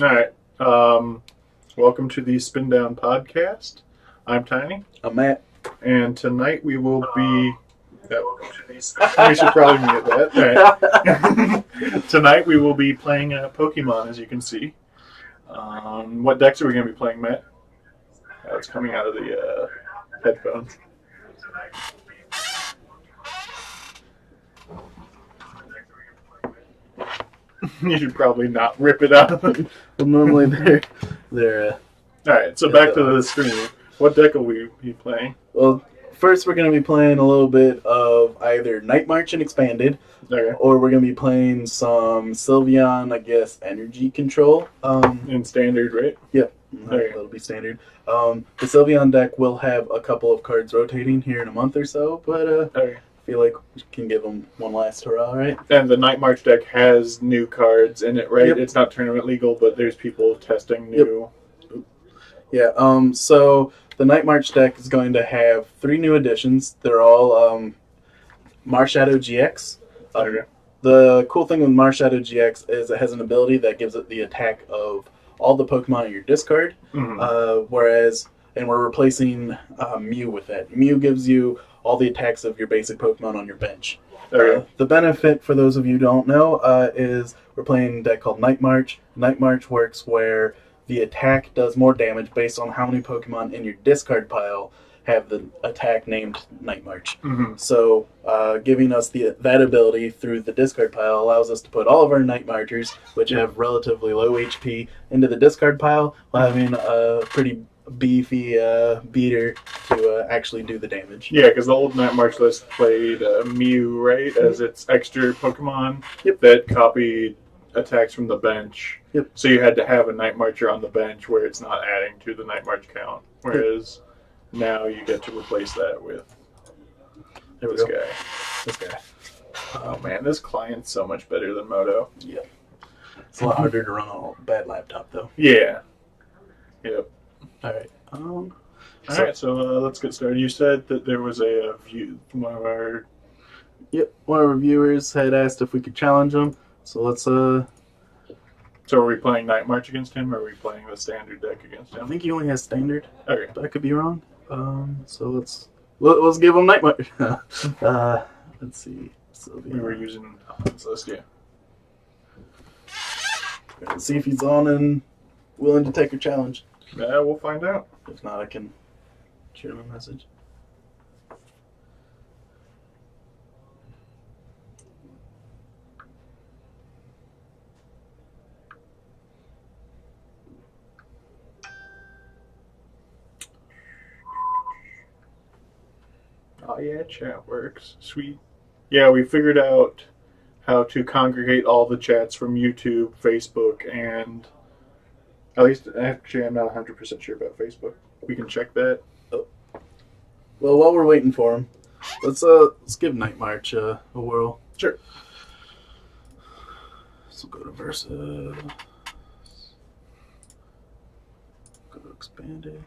All right. Welcome to the Spin Down Podcast. I'm Tiny, I'm Matt. and tonight we will be. We should probably mute that. All right. Tonight we will be playing Pokemon, as you can see. What decks are we going to be playing, Matt? Oh, it's coming out of the headphones. You should probably not rip it out. Well, normally they're Alright, so back to the stream. What deck will we be playing? well, first we're going to be playing a little bit of either Night March and Expanded, Okay. or we're going to be playing some Sylveon, I guess, Energy Control. In standard, right? Yep, Okay. that'll be standard. The Sylveon deck will have a couple of cards rotating here in a month or so, but Okay. I feel like we can give them one last hurrah, right? And the Night March deck has new cards in it, right? Yep. It's not tournament legal, but there's people testing new. Yeah, so the Night March deck is going to have 3 new additions. They're all Marshadow GX. Okay. The cool thing with Marshadow GX is it has an ability that gives it the attack of all the Pokemon in your discard, and we're replacing Mew with that. Mew gives you all the attacks of your basic Pokemon on your bench. Okay. The benefit, for those of you who don't know, is we're playing a deck called Night March. Night March works where the attack does more damage based on how many Pokemon in your discard pile have the attack named Night March. Mhm. So giving us that ability through the discard pile allows us to put all of our Night Marchers, which have relatively low HP, into the discard pile while having a pretty beefy beater to actually do the damage. Yeah, because the old Night March list played Mew, right, as its extra Pokemon Yep. that copied attacks from the bench. Yep. So you had to have a Night Marcher on the bench where it's not adding to the Night March count. Whereas now you get to replace that with There we this go. guy. This guy. Oh man, this client's so much better than Moto. Yeah. It's a lot harder to run on a bad laptop, though. Yeah. Yep. All right. Alright, so let's get started. You said that there was a view, one of our... Yep. One of our viewers had asked if we could challenge him, so let's. So are we playing Night March against him, or are we playing the standard deck against I him? think he only has standard, Okay. but I could be wrong. So let's give him Night March. Let's see. We were using Hans list, yeah. Let's see if he's on and willing to take a challenge. Yeah, we'll find out. If not, I can shoot him a message. Oh yeah, chat works. Sweet. Yeah, we figured out how to congregate all the chats from YouTube, Facebook, and... At least, actually, I'm not 100% sure about Facebook. We can check that. Well, while we're waiting for him, let's give Night March a whirl. Sure. So go to Versa. Go to Expanded.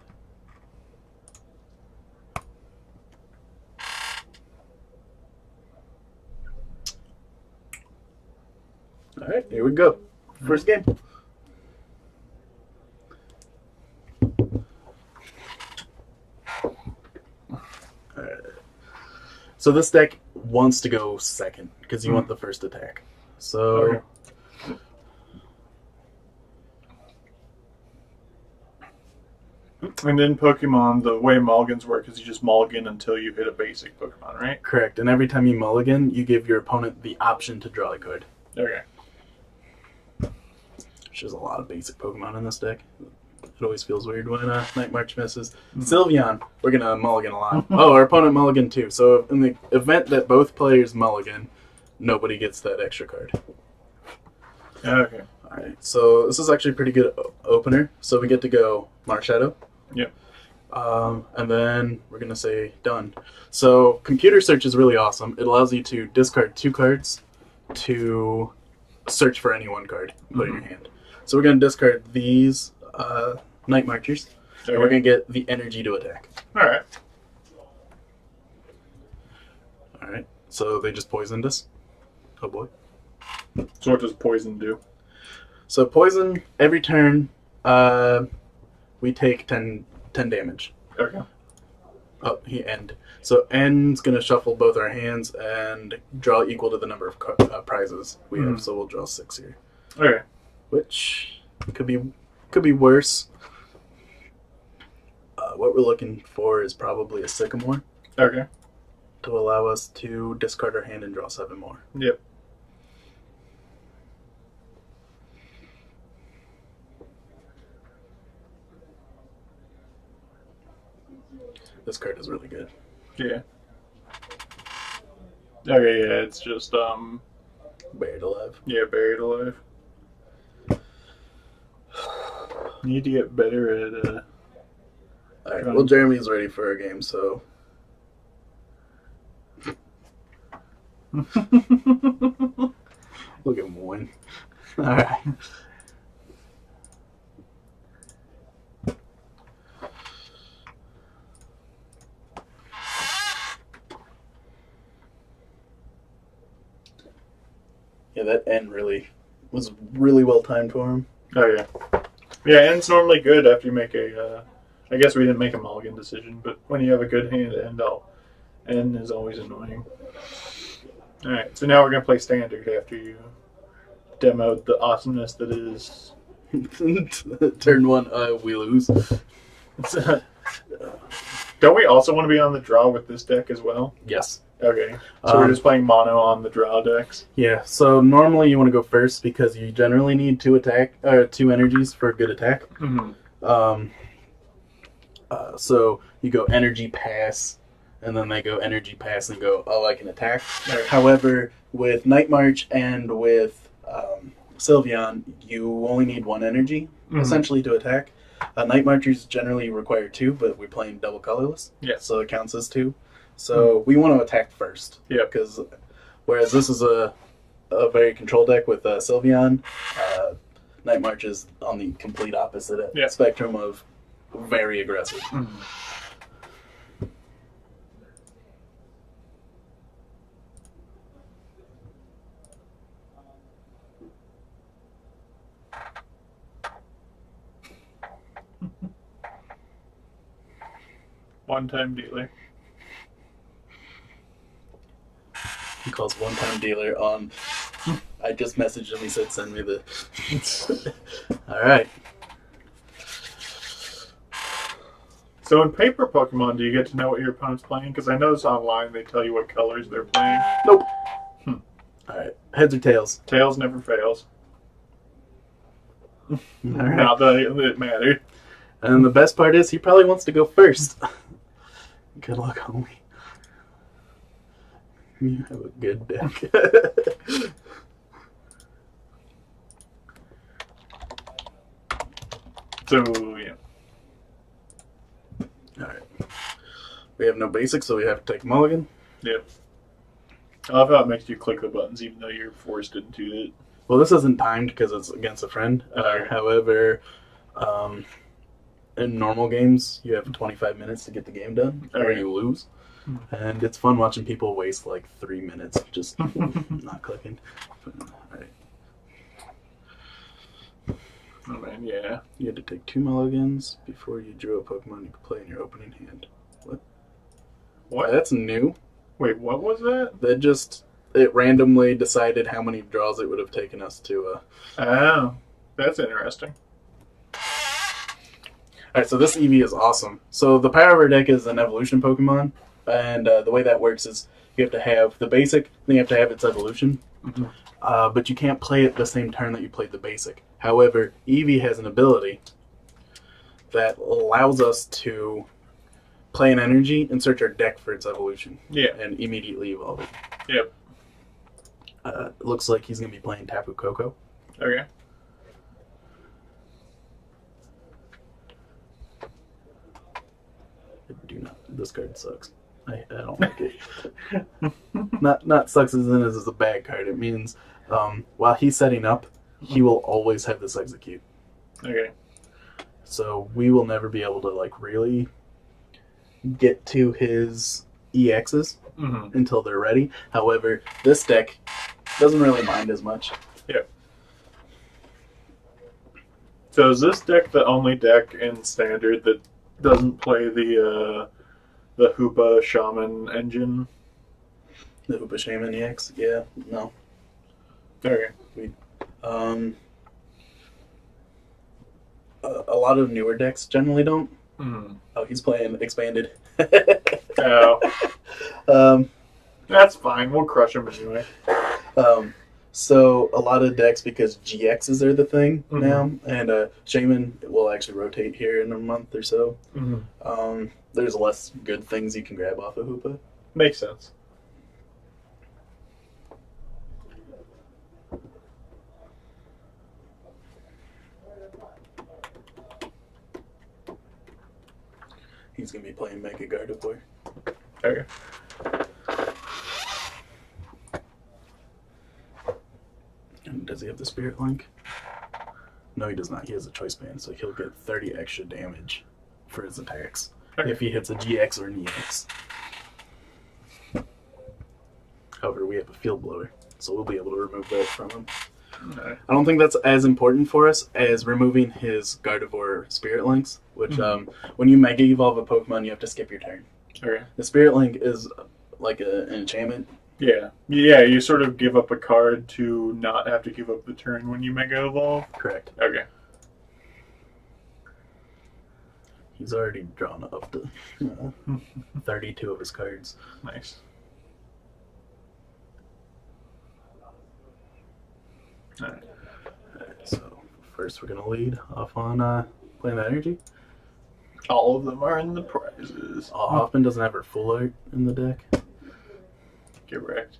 All right, here we go. First game. So this deck wants to go second because you want the first attack. So And in Pokemon, the way mulligans work is you just mulligan until you hit a basic Pokemon, right? correct, and every time you mulligan, you give your opponent the option to draw a card. Okay. Which is a lot of basic Pokemon in this deck. It always feels weird when Night March misses. Sylveon, we're going to mulligan a lot. Oh, our opponent mulligan too. So in the event that both players mulligan, nobody gets that extra card. Okay. Alright, so this is actually a pretty good opener. So we get to go Marshadow. Yep. And then we're going to say done. So computer search is really awesome. It allows you to discard 2 cards to search for any one card, put in your hand. So we're going to discard these Night Marchers, and we're going to get the energy to attack. Alright. Alright, so they just poisoned us. Oh boy. So what does poison do? So poison, every turn, we take 10 damage. Okay. Oh, he end. So end's going to shuffle both our hands and draw equal to the number of prizes we have. So we'll draw 6 here. Okay. Which could be worse. What we're looking for is probably a Sycamore. Okay. To allow us to discard our hand and draw 7 more. Yep. This card is really good. Yeah. Okay, yeah, it's just, Buried Alive. yeah, Buried Alive. Need to get better at, Alright, well, Jeremy's ready for a game, so... Look at him win. Alright. Yeah, that end was really well timed for him. Oh, yeah. Yeah, end's normally good after you make a, I guess we didn't make a mulligan decision, but when you have a good hand, end is always annoying. Alright, so now we're going to play standard after you demoed the awesomeness that is... Turn 1, we lose. Don't we also want to be on the draw with this deck as well? Yes. Okay, so we're just playing mono on the draw decks. Yeah, so normally you want to go first because you generally need 2 energies for a good attack. Mm-hmm. So you go energy pass, and then they go energy pass and go, oh, I can attack. Right. However, with Night March and with Sylveon, you only need 1 energy, essentially, to attack. Night Marchers generally require 2, but we're playing double colorless, so it counts as 2. So we want to attack first. Yeah. Because whereas this is a very control deck with Sylveon, Night March is on the complete opposite spectrum of very aggressive. Mm-hmm. One-time dealer. He calls one-time dealer on... I just messaged him, he said send me the... Alright. So in paper Pokemon, do you get to know what your opponent's playing? Because I notice online they tell you what colors they're playing. Nope. Alright, heads or tails? Tails never fails. Alright. Not that it mattered. And the best part is, he probably wants to go first. Good luck, homie. You have a good deck. So, yeah. Alright. We have no basics, so we have to take mulligan. Yep. I love how it makes you click the buttons even though you're forced into it. Well, this isn't timed because it's against a friend. However, in normal games, you have 25 minutes to get the game done, or you lose. And it's fun watching people waste like 3 minutes just not clicking. Alright. Oh man, yeah. You had to take 2 mulligans before you drew a Pokemon you could play in your opening hand. What? What? That's new. Wait, what was that? It randomly decided how many draws it would have taken us to... Oh, that's interesting. Alright, so this Eevee is awesome. So the power of our deck is an evolution Pokemon, and the way that works is you have to have the basic, then you have to have its evolution. Mm-hmm. But you can't play it the same turn that you played the basic. However, Eevee has an ability that allows us to play an energy and search our deck for its evolution. Yeah. And immediately evolve it. Yep. It looks like he's going to be playing Tapu Koko. Okay. Do not. This card sucks. I don't like it. not sucks as in as a bad card. It means while he's setting up, he will always have this execute. Okay. So we will never be able to like really get to his EXs until they're ready. However, this deck doesn't really mind as much. Yep. So is this deck the only deck in Standard that doesn't play the Hoopa Shaman engine? The Hoopa Shaman EX? Yeah, no. Okay. A lot of newer decks generally don't. Mm. Oh, he's playing Expanded. Oh. That's fine. We'll crush him anyway. So a lot of decks, because GXs are the thing Mhm. now, and Shaman will actually rotate here in a month or so. Mm-hmm. There's less good things you can grab off of Hoopa. Makes sense. He's going to be playing Mega Gardevoir. Okay. And does he have the Spirit Link? No, he does not. He has a Choice Band, so he'll get 30 extra damage for his attacks Okay. if he hits a GX or an EX. However, we have a Field Blower, so we'll be able to remove that from him. Okay. I don't think that's as important for us as removing his Gardevoir Spirit Links, which when you Mega Evolve a Pokemon, you have to skip your turn. Okay. The Spirit Link is like an enchantment. Yeah. Yeah, you sort of give up a card to not have to give up the turn when you Mega Evolve. Correct. Okay. He's already drawn up to 32 of his cards. Nice. Alright. So first we're going to lead off on Planet Energy. All of them are in the prizes. Hoffman doesn't have her full art in the deck. Get wrecked.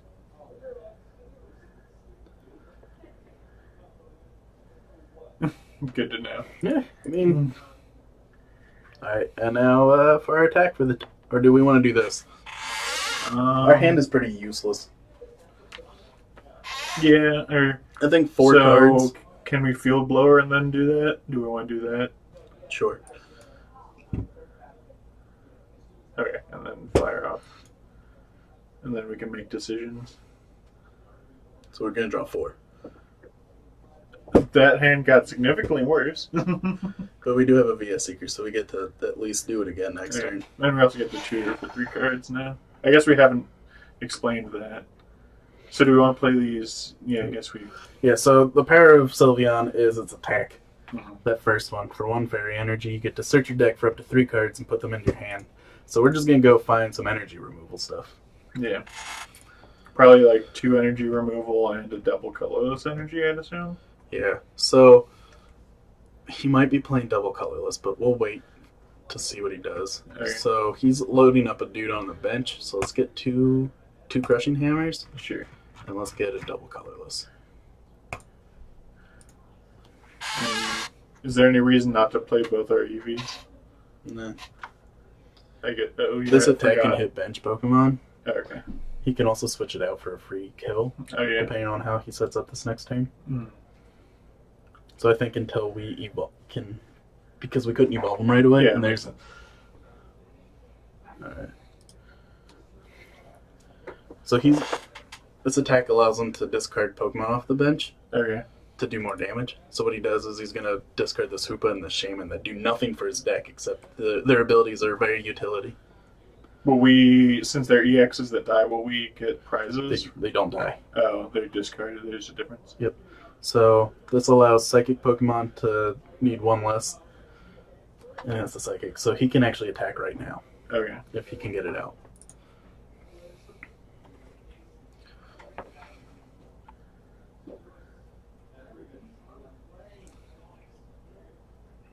Good to know. Yeah, I mean... Alright, and now for our attack for the... Or do we want to do this? Our hand is pretty useless. Yeah, or... I think four cards. Can we Field Blower and then do that? Do we want to do that? Sure. Okay, and then fire off. And then we can make decisions. So we're going to draw 4. That hand got significantly worse. But we do have a VS Seeker, so we get to at least do it again next turn. And we also get the tutor for 3 cards now. I guess we haven't explained that. So do we want to play these? Yeah, I guess we... Yeah, so the power of Sylveon is its attack. Mm-hmm. That first one. For 1 fairy energy, you get to search your deck for up to 3 cards and put them in your hand. So we're just going to go find some energy removal stuff. Yeah. Probably like 2 energy removal and a double colorless energy, I'd assume. Yeah, so he might be playing double colorless, but we'll wait to see what he does. Okay. So he's loading up a dude on the bench, so let's get two Crushing Hammers, Sure. and let's get a double colorless. Is there any reason not to play both our EVs? Nah. I get... Oh, yeah, This I attack can forgot. hit bench Pokemon. Oh, okay. He can also switch it out for a free kill, Oh, yeah. depending on how he sets up this next turn. Mm. So I think until we evolve, because we couldn't evolve him right away, Yeah, and makes there's... Alright. So this attack allows him to discard Pokemon off the bench Okay. to do more damage. So what he does is he's going to discard this Hoopa and the Shaman that do nothing for his deck, except their abilities are very utility. Will we, since they're EXs that die, will we get prizes? They don't die. Oh, they're discarded. There's a difference. Yep. So this allows Psychic Pokemon to need 1 less. And that's the Psychic. So he can actually attack right now, Okay. if he can get it out.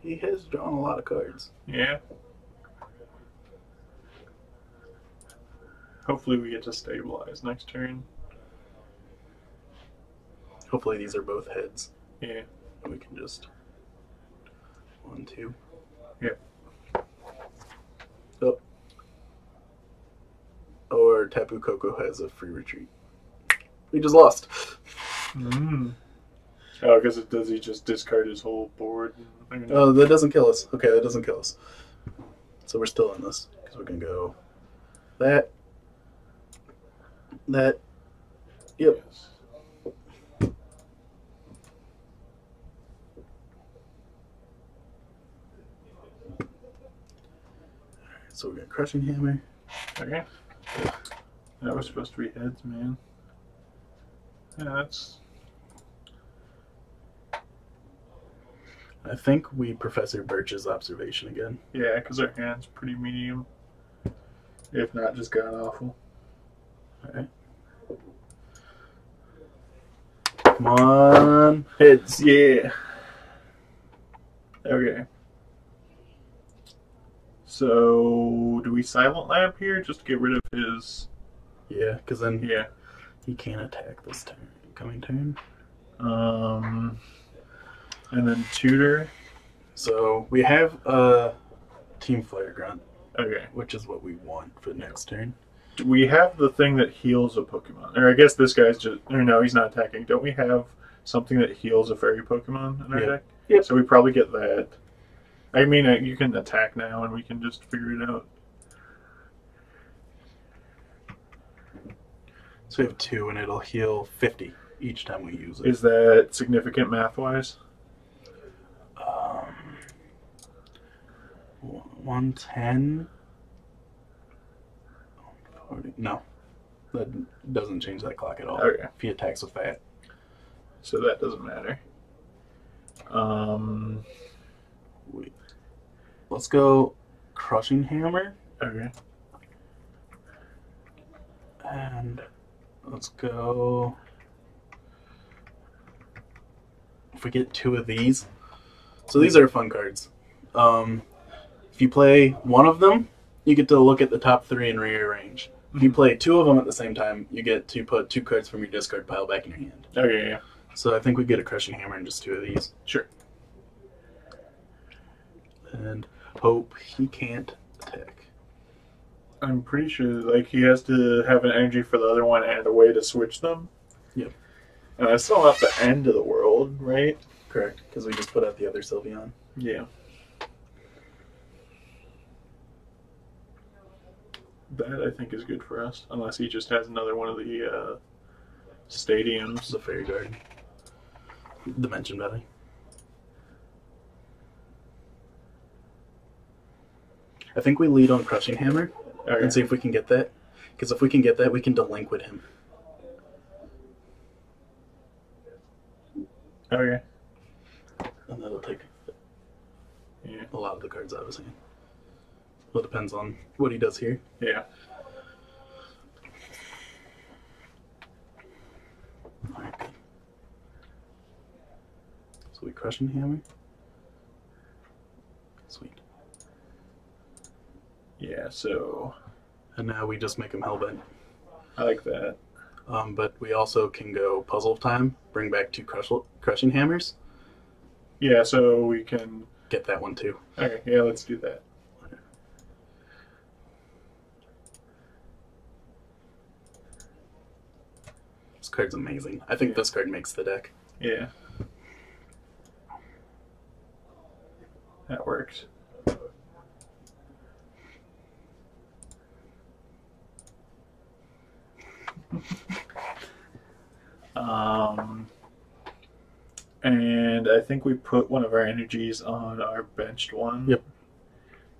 He has drawn a lot of cards. Yeah. Hopefully we get to stabilize next turn. Hopefully these are both heads. Yeah. And we can just... 1, 2. Yep. Oh. Or Tapu Koko has a free retreat. We just lost. Mm. Oh, because does he just discard his whole board? Oh, that doesn't kill us. Okay, that doesn't kill us. So we're still in this. Because we can go... That. Yep. So we're gonna Crushing Hammer. Okay. That was supposed to be heads, man. Yeah, that's... I think we Professor Birch's observation again. Yeah, because our hand's pretty medium. If not, just god awful. Alright. Come on. Heads, yeah. Okay. So, do we Silent Lab here just to get rid of his... Yeah, because then Yeah. he can't attack this turn. Coming turn. And then Tutor. So we have a Team Flare Grunt, Okay. which is what we want for the next turn. Do we have the thing that heals a Pokemon? Or I guess this guy's just... Or no, he's not attacking. Don't we have something that heals a fairy Pokemon in our deck? Yep. So we probably get that. I mean, you can attack now and we can just figure it out. So we have 2, and it'll heal 50 each time we use it. Is that significant math-wise? 110. No, that doesn't change that clock at all. Okay. If he attacks with that. So that doesn't matter. Let's go Crushing Hammer, Okay. and let's go. If we get 2 of these, so these are fun cards. If you play one of them, you get to look at the top 3 and rearrange. If you play 2 of them at the same time, you get to put 2 cards from your discard pile back in your hand. Okay, yeah. So I think we get a Crushing Hammer and just 2 of these. Sure. And hope he can't attack. I'm pretty sure, like, he has to have an energy for the other one and a way to switch them. Yep. And that's still not the end of the world, right? Correct, because we just put out the other Sylveon. Yeah. That, I think, is good for us. Unless he just has another one of the stadiums. The Fairy Garden. Dimension Valley. I think we lead on Crushing Hammer Okay. and see if we can get that. Because if we can get that, we can delinquent him. Okay. And that'll take Yeah. a lot of the cards out of his hand. Well, it depends on what he does here. Yeah. Alright, good. So we Crushing Hammer. Sweet. Yeah, so And now we just make him Hellbent. I like that. But we also can go Puzzle Time, bring back 2 Crushing Hammers, Yeah, so we can... get that one too. Okay, yeah, let's do that. This card's amazing. I think this card makes the deck. Yeah. That worked. And I think we put one of our energies on our benched one. Yep.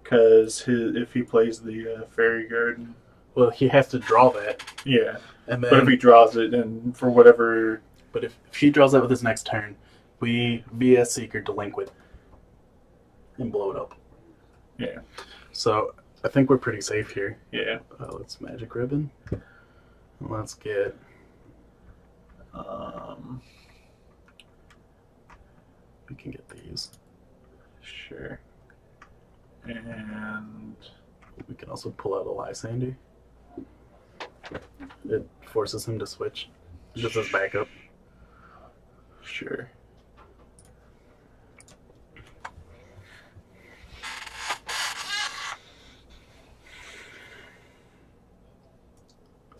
Because if he plays the Fairy Garden, Well, he has to draw that, yeah. and But if then he draws it, then for whatever, but if he draws that with his next turn, we VS Seeker Delinquent and blow it up. yeah, So I think we're pretty safe here. yeah. Let's Magic Ribbon. Let's get we can get these. Sure. And We can also pull out a Lysander. It forces him to switch. Just as backup. sure.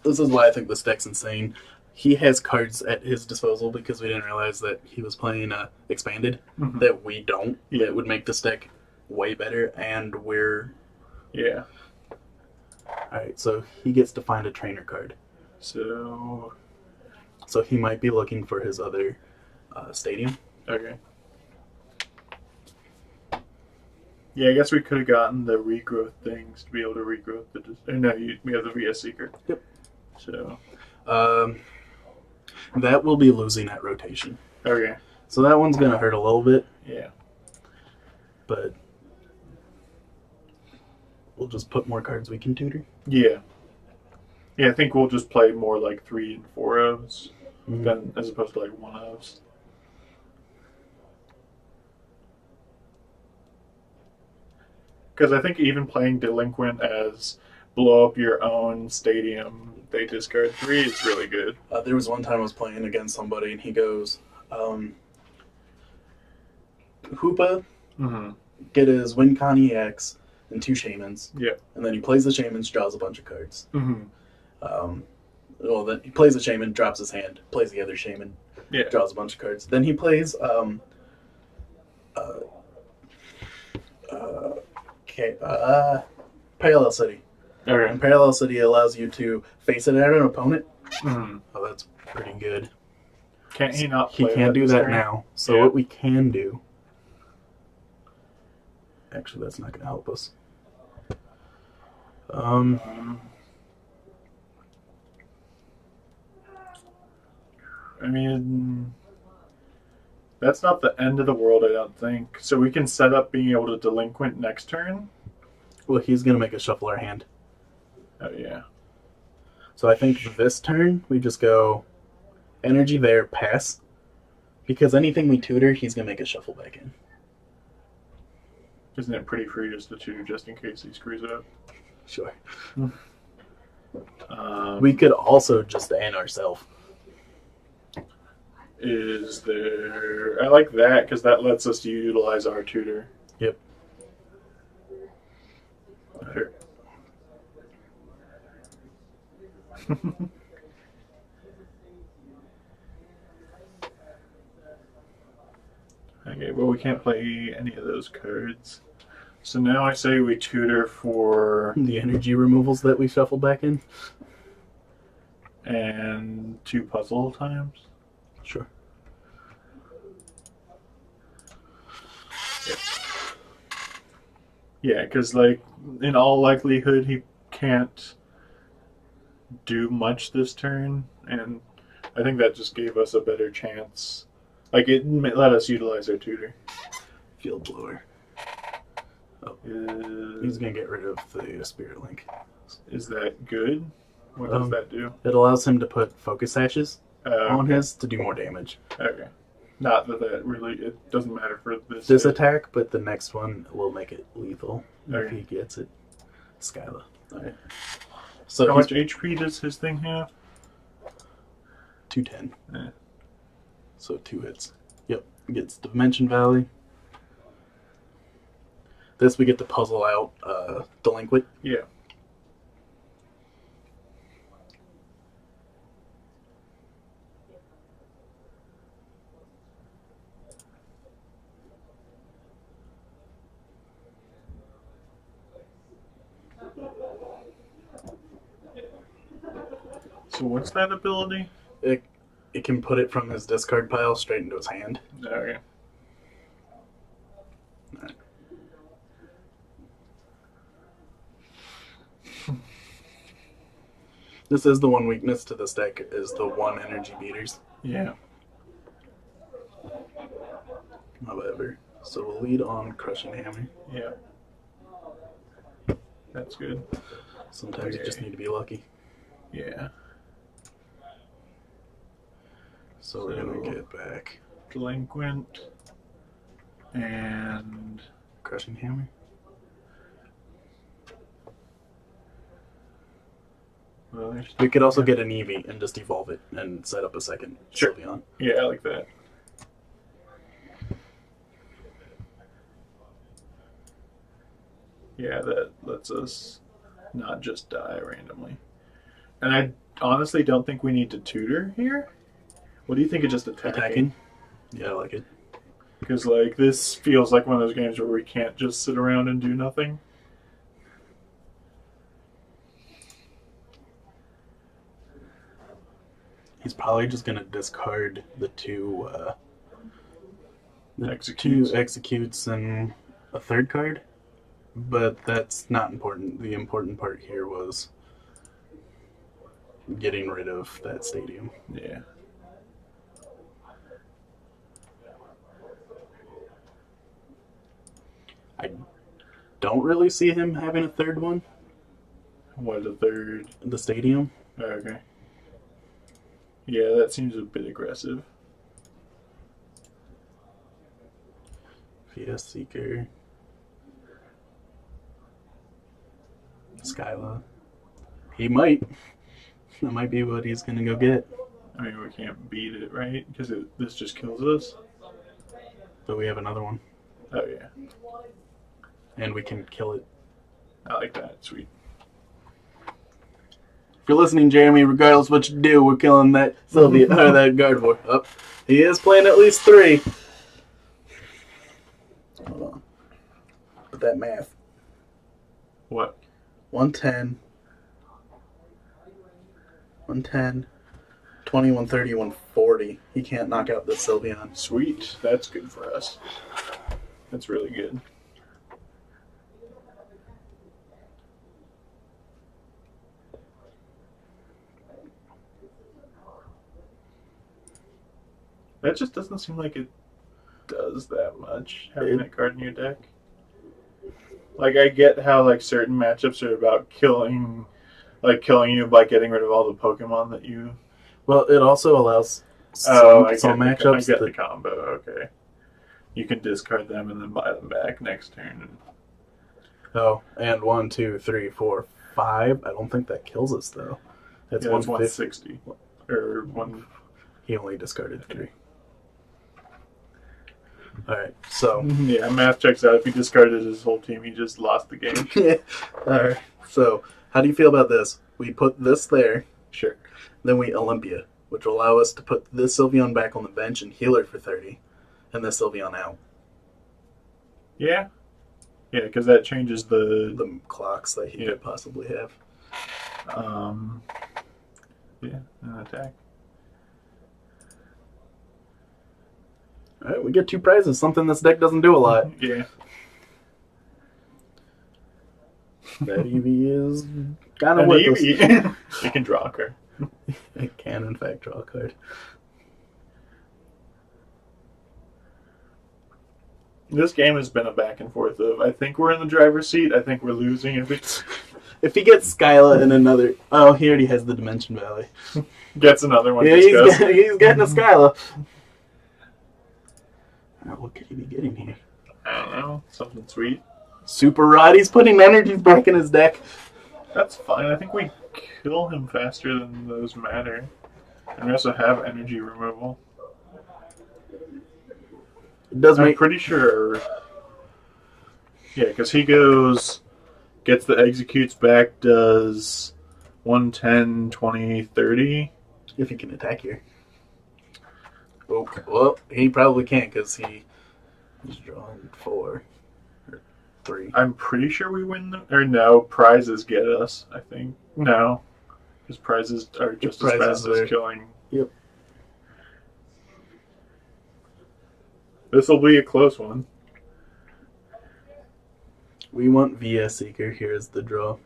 This is why I think this deck's insane. He has cards at his disposal because we didn't realize that he was playing Expanded. Mhm. That we don't. Yeah. That would make this deck way better, and we're... Yeah. Alright, so he gets to find a trainer card. So, So he might be looking for his other stadium. okay. Yeah, I guess we could have gotten the regrowth things to be able to regrowth the. No, we have the VS Seeker. Yep. So. That will be losing at rotation. Okay. So that one's gonna hurt a little bit. Yeah. But we'll just put more cards we can tutor. Yeah. Yeah, I think we'll just play more like 3 and 4 ofs than as opposed to like 1 ofs. Because I think even playing Delinquent as blow up your own stadium, they discard 3 is really good. There was one time I was playing against somebody and he goes, Hoopa, get his Wincon EX and 2 Shamans. Yeah. And then he plays the Shamans, draws a bunch of cards. Mm-hmm. Then he plays the Shaman, drops his hand, plays the other Shaman, draws a bunch of cards. Then he plays Parallel City. Okay. And Parallel City allows you to face it at an opponent. Mm-hmm. Oh, that's pretty good. Can't he not play He can't do that turn? now. So what we can do... Actually, that's not going to help us. I mean, that's not the end of the world, I don't think. So we can set up being able to Delinquent next turn. Well, he's going to make us shuffle our hand. Oh, yeah. So I think this turn, we just go energy there, pass. Because anything we tutor, he's going to make us shuffle back in. Isn't it pretty free just to tutor just in case he screws it up? Sure. We We could also just end ourselves. Is there... I like that because that lets us utilize our tutor. Yep. Sure. Okay, well we can't play any of those cards. So now I say we tutor for... The energy removals that we shuffle back in? And 2 puzzle times? Sure. Yeah, because like in all likelihood he can't do much this turn, and I think that just gave us a better chance. Like it let us utilize our tutor. Field blower. Oh, Is, he's going to get rid of the Spirit Link. is that good? What does that do? It allows him to put focus ashes on Okay. his to do more damage. Okay. Not that that really, it doesn't matter for this. This hit. attack, but the next one will make it lethal if Okay. he gets it. Skyla. Alright. So How he's much HP does his thing have? 210. Yeah. So 2 hits. Yep. Gets Dimension Valley. This we get to puzzle out Delinquent. Yeah. So what's that ability? It can put it from his discard pile straight into his hand. Okay. Alright. This is the one weakness to this deck, is the 1 energy beaters. Yeah. However, so we'll lead on Crushing Hammer. Yeah. That's good. Sometimes you Okay. just need to be lucky. Yeah. So we're gonna get back Delinquent. And Crushing Hammer. well, there's, We could also get an Eevee and just evolve it and set up a second Sure. Sylveon. yeah, I like that. Yeah, that lets us not just die randomly. And I honestly don't think we need to tutor here. What do you think of just attacking? Yeah, I like it. Because like this feels like one of those games where we can't just sit around and do nothing. He's probably just gonna discard the two Executes. executes and a third card. But that's not important. The important part here was getting rid of that stadium. Yeah. I don't really see him having a third one. What, a third? The stadium. Okay. Yeah, that seems a bit aggressive. VS Seeker. Skyla. He might. That might be what he's gonna go get. I mean, we can't beat it, right? Because this just kills us. But we have another one. Oh, yeah. And we can kill it. I like that. Sweet. If you're listening, Jeremy, regardless what you do, we're killing that Sylvia or that Gardevoir. Oh, he is playing at least 3. Hold on. Put that math. What? 110. 110. 20, 130, 140. He can't knock out this Sylveon. Sweet. That's good for us. That's really good. That just doesn't seem like it does that much, having that card in your deck. Like, I get how, like, certain matchups are about killing you by getting rid of all the Pokemon that you... Well, it also allows some matchups. I get the combo, okay. You can discard them and then buy them back next turn. Oh, and 1, 2, 3, 4, 5. I don't think that kills us, though. That's 160. Or 1... He only discarded 3. Alright, so... Yeah, math checks out. If he discarded his whole team, he just lost the game. Yeah. Alright, so how do you feel about this? We put this there. Sure. Then we Olympia, which will allow us to put this Sylveon back on the bench and heal her for 30. And this Sylveon out. Yeah. Yeah, because that changes the clocks that he could possibly have. Yeah, an attack. Alright, we get 2 prizes, something this deck doesn't do a lot. Yeah. That Eevee is kind of worthless. You can draw a card. It can, in fact, draw a card. This game has been a back and forth of, I think we're in the driver's seat, I think we're losing. If he gets Skyla in another... Oh, he already has the Dimension Valley. Gets another one. Yeah, he's getting a Skyla. What could he be getting here? I don't know. Something sweet. Super Rod. He's putting energies back in his deck. That's fine. I think we kill him faster than those matter. And we also have energy removal. It does I'm pretty sure. Yeah, because he goes, gets the executes back, does 110, 20, 30. If he can attack here. Oh, well, he probably can't because he's drawing 4 or 3. I'm pretty sure we win or no, prizes get us, I think. No. Because prizes are just as fast as killing. Yep. This will be a close one. We want VS Seeker. Here's the draw.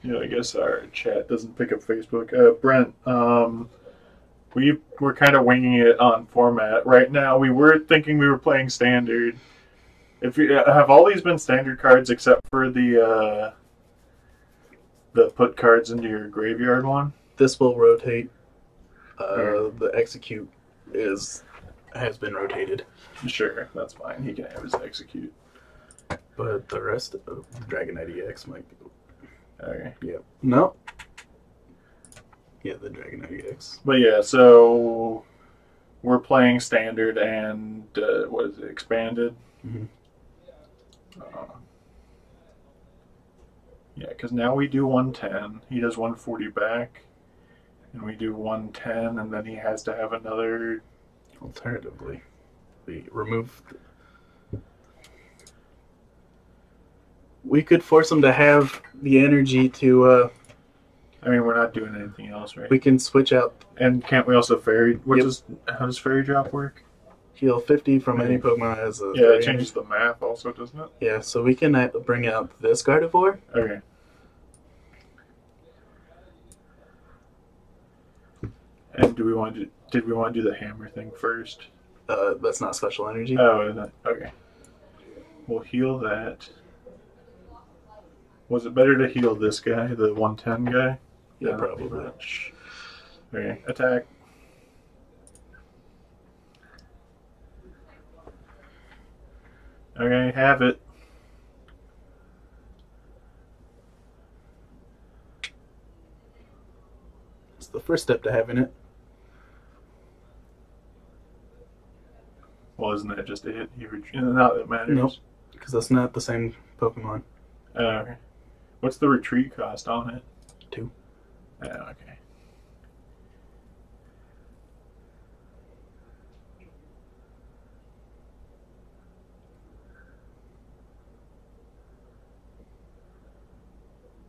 Yeah, I guess our chat doesn't pick up Facebook. Brent, we were kind of winging it on format. Right now, we were thinking we were playing standard. If you have all these been standard cards except for the put cards into your graveyard one? This will rotate. The execute has been rotated. Sure, that's fine. He can have his execute. But the rest of Dragonite EX might be... Okay. Yep. No. Yeah, the Dragonite EX. But yeah, so we're playing standard and what is it, expanded? Mm-hmm. Yeah, because now we do 110. He does 140 back. And we do 110, and then he has to have another... Alternatively, we remove... We could force him to have the energy to I mean, we're not doing anything else, right? We can switch out. And can't we also fairy? Yep. How does fairy drop work? Heal 50 from any Pokemon as a... Yeah, it changes the math also, doesn't it? Yeah, so we can bring out this Gardevoir. Okay. And did we want to do the hammer thing first? That's not special energy. Oh, is it? Okay. We'll heal that. Was it better to heal this guy, the 110 guy? Yeah, probably. Okay, attack. Okay, have it. It's the first step to having it. Well, isn't that just it? Not that matters. Nope, because that's not the same Pokemon. Okay. What's the retreat cost on it? 2. Oh, okay.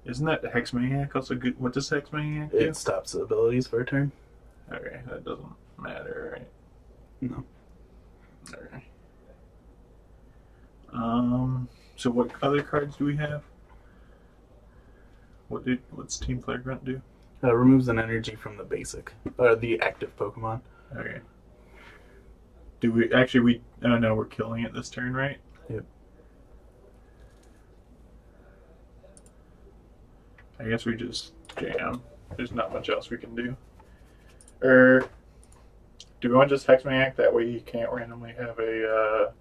Isn't that Hexmaniac also good? What does Hexmaniac do? It stops the abilities for a turn. Okay, that doesn't matter, right? No. Okay. So what other cards do we have? What's Team Flare Grunt do? Removes an energy from the basic, or the active Pokemon. Okay. Do we actually? Oh no, we're killing it this turn, right? Yep. I guess we just jam. There's not much else we can do. Do we want to just Hexmaniac? That way he can't randomly have a...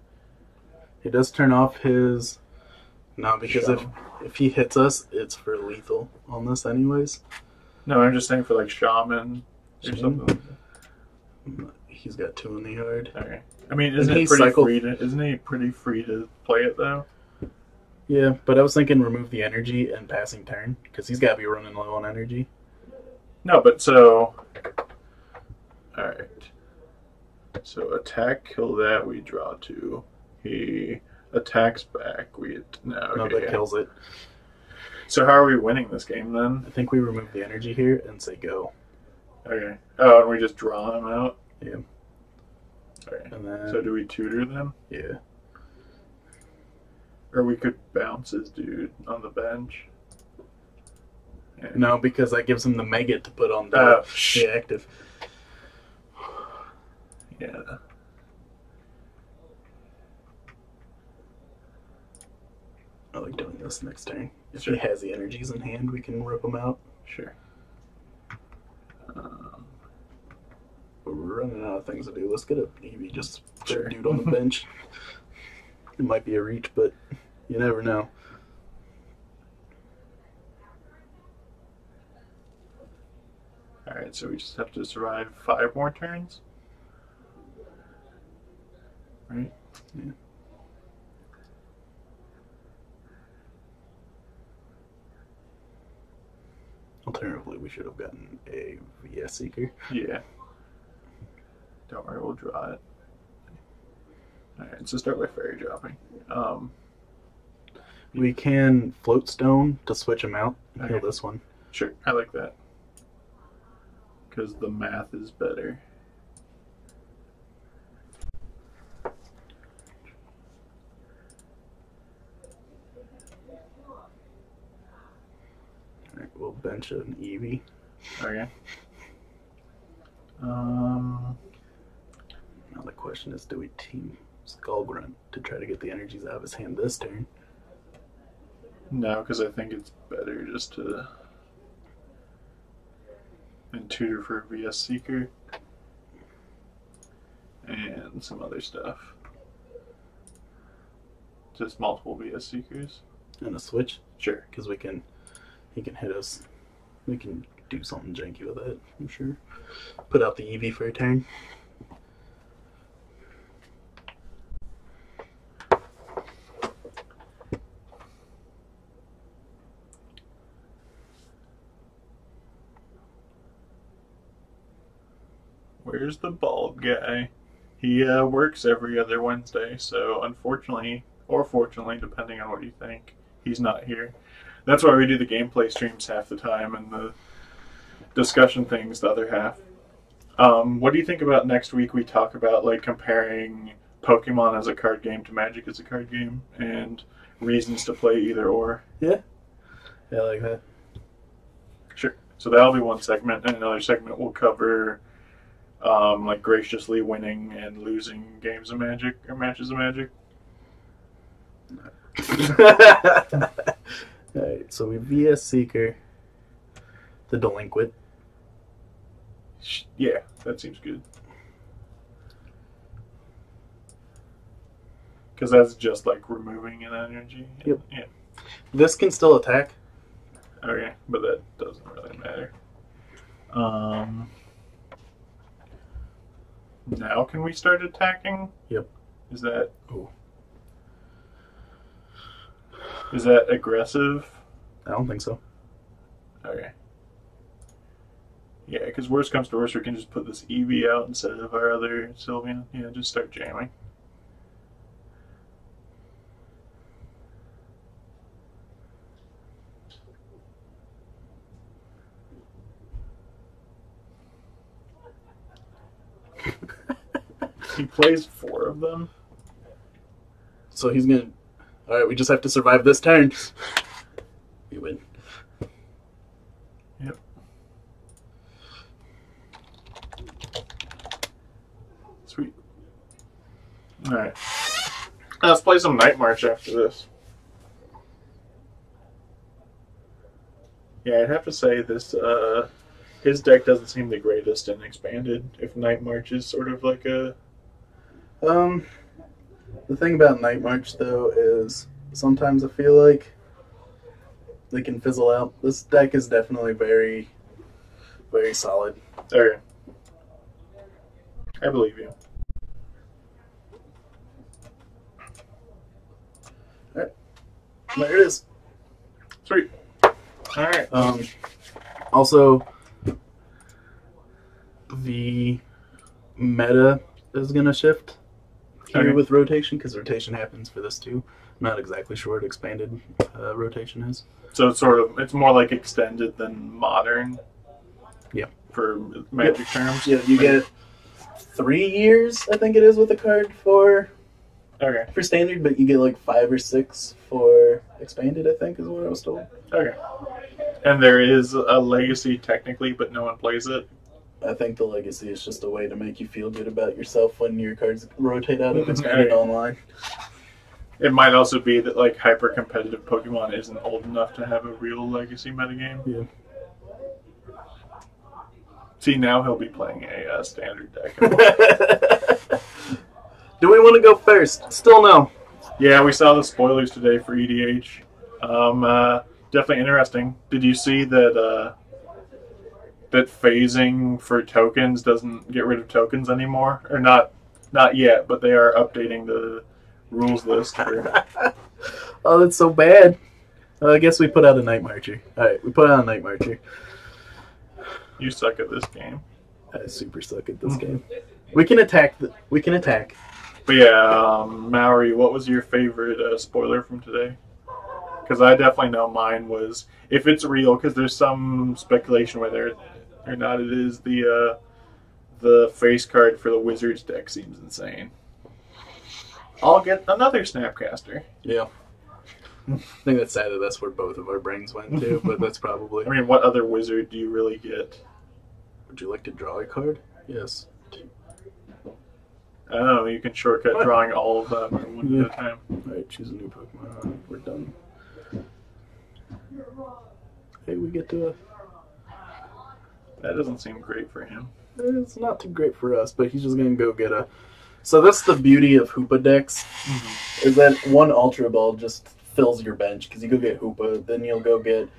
He does turn off his... No, because Shaman. if he hits us, it's for lethal on this anyways. No, I'm just saying for like Shaman or something. He's got 2 in the yard. Okay. I mean, isn't he pretty free to play it though? Yeah, but I was thinking remove the energy and passing turn, because he's got to be running low on energy. No, but so... Alright. So attack, kill that, we draw 2. He attacks back, That kills it. So how are we winning this game then? I think we remove the energy here and say go. Okay. Oh, and we just draw him out? Yeah. Okay. And then, so do we tutor them? Yeah. Or we could bounce his dude on the bench. Yeah. No, because that gives him the Mega to put on the active. Yeah. I like doing this next turn. If Sure. he has the energies in hand, we can rip him out. Sure. But we're running out of things to do. Let's get a Eevee, just put Sure. a dude on the bench. It might be a reach, but you never know. Alright, so we just have to survive 5 more turns? Right? Yeah. Alternatively, we should have gotten a VS Seeker. Yeah. Don't worry, we'll draw it. Alright, so start with fairy dropping. We can float stone to switch him out and Okay. heal this one. Sure, I like that. Because the math is better. Alright, we'll bench an Eevee. Okay. Now the question is, do we team Skull Grunt to try to get the energies out of his hand this turn? No, because I think it's better just to... and tutor for VS Seeker. And some other stuff. Just multiple VS Seekers. And a switch? Sure. Because he can hit us. We can do something janky with it, I'm sure. Put out the Eevee for a turn. Where's the bald guy? He works every other Wednesday, so unfortunately, or fortunately, depending on what you think, he's not here. That's why we do the gameplay streams half the time, and discussion things, the other half. What do you think about next week? We talk about like comparing Pokemon as a card game to Magic as a card game, and reasons to play either or. Yeah, I like that. Sure. So that'll be one segment, and another segment will cover like graciously winning and losing games of Magic or matches of Magic. Alright, so we have VS Seeker, the Delinquent. Yeah, that seems good. Because that's just like removing an energy. Yep. Yeah. This can still attack. Okay, but that doesn't really matter. Now can we start attacking? Yep. Is that... Oh. Is that aggressive? I don't think so. Okay. Yeah, because worst comes to worst, we can just put this Eevee out instead of our other Sylveon. Yeah, just start jamming. He plays 4 of them. So he's gonna... Alright, we just have to survive this turn. You win. Yep. Sweet. Alright. Let's play some Night March after this. Yeah, I'd have to say this, his deck doesn't seem the greatest in Expanded, if Night March is sort of like a... The thing about Night March, though, is sometimes I feel like they can fizzle out. This deck is definitely very, very solid. Okay. I believe you. Alright. There it is. Sweet. Alright. Also, the meta is going to shift here with rotation, because rotation happens for this too. I'm not exactly sure what Expanded rotation is. So it's sort of, it's more like Extended than Modern. Yeah. For Magic terms. Yeah, you get 3 years, I think it is, with a card for Standard, but you get like 5 or 6 for Expanded, I think is what I was told. Okay. And there is a Legacy technically, but no one plays it. I think the Legacy is just a way to make you feel good about yourself when your cards rotate out of Expanded online. It might also be that like hyper competitive Pokemon isn't old enough to have a real Legacy metagame. Yeah. See, now he'll be playing a Standard deck. Do we want to go first? Still no. Yeah, we saw the spoilers today for EDH. Definitely interesting. Did you see that that phasing for tokens doesn't get rid of tokens anymore? Or not yet, but they are updating the rules list. For... Oh, that's so bad. I guess we put out a Night Marcher. Alright, we put out a Night Marcher. You suck at this game. I super suck at this game. We can attack. We can attack. But yeah, Maori, what was your favorite spoiler from today? Because I definitely know mine was, if it's real, because there's some speculation whether or not it is, the face card for the Wizards deck seems insane. I'll get another Snapcaster. Yeah. I think that's sad that that's where both of our brains went to, but that's probably... I mean, what other Wizard do you really get? Would you like to draw a card? Yes. I don't know, you can shortcut drawing all of them one at a time. Alright, choose a new Pokemon. We're done. Hey, we get to... That doesn't seem great for him. It's not too great for us, but he's just going to go get a... So that's the beauty of Hoopa decks, is that one Ultra Ball just fills your bench, because you go get Hoopa, then he'll go get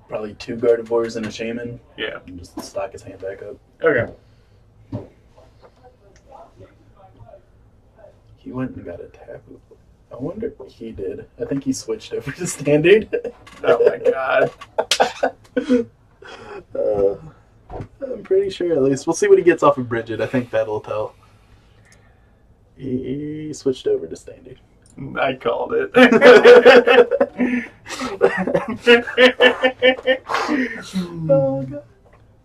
probably 2 Gardevoirs and a Shaman. Yeah. And just stock his hand back up. Okay. He went and got a Tapu. I wonder what he did. I think he switched over to Standard. Oh my god. I'm pretty sure, at least. We'll see what he gets off of Bridget. I think that'll tell. He switched over to Standard. I called it. Oh, God.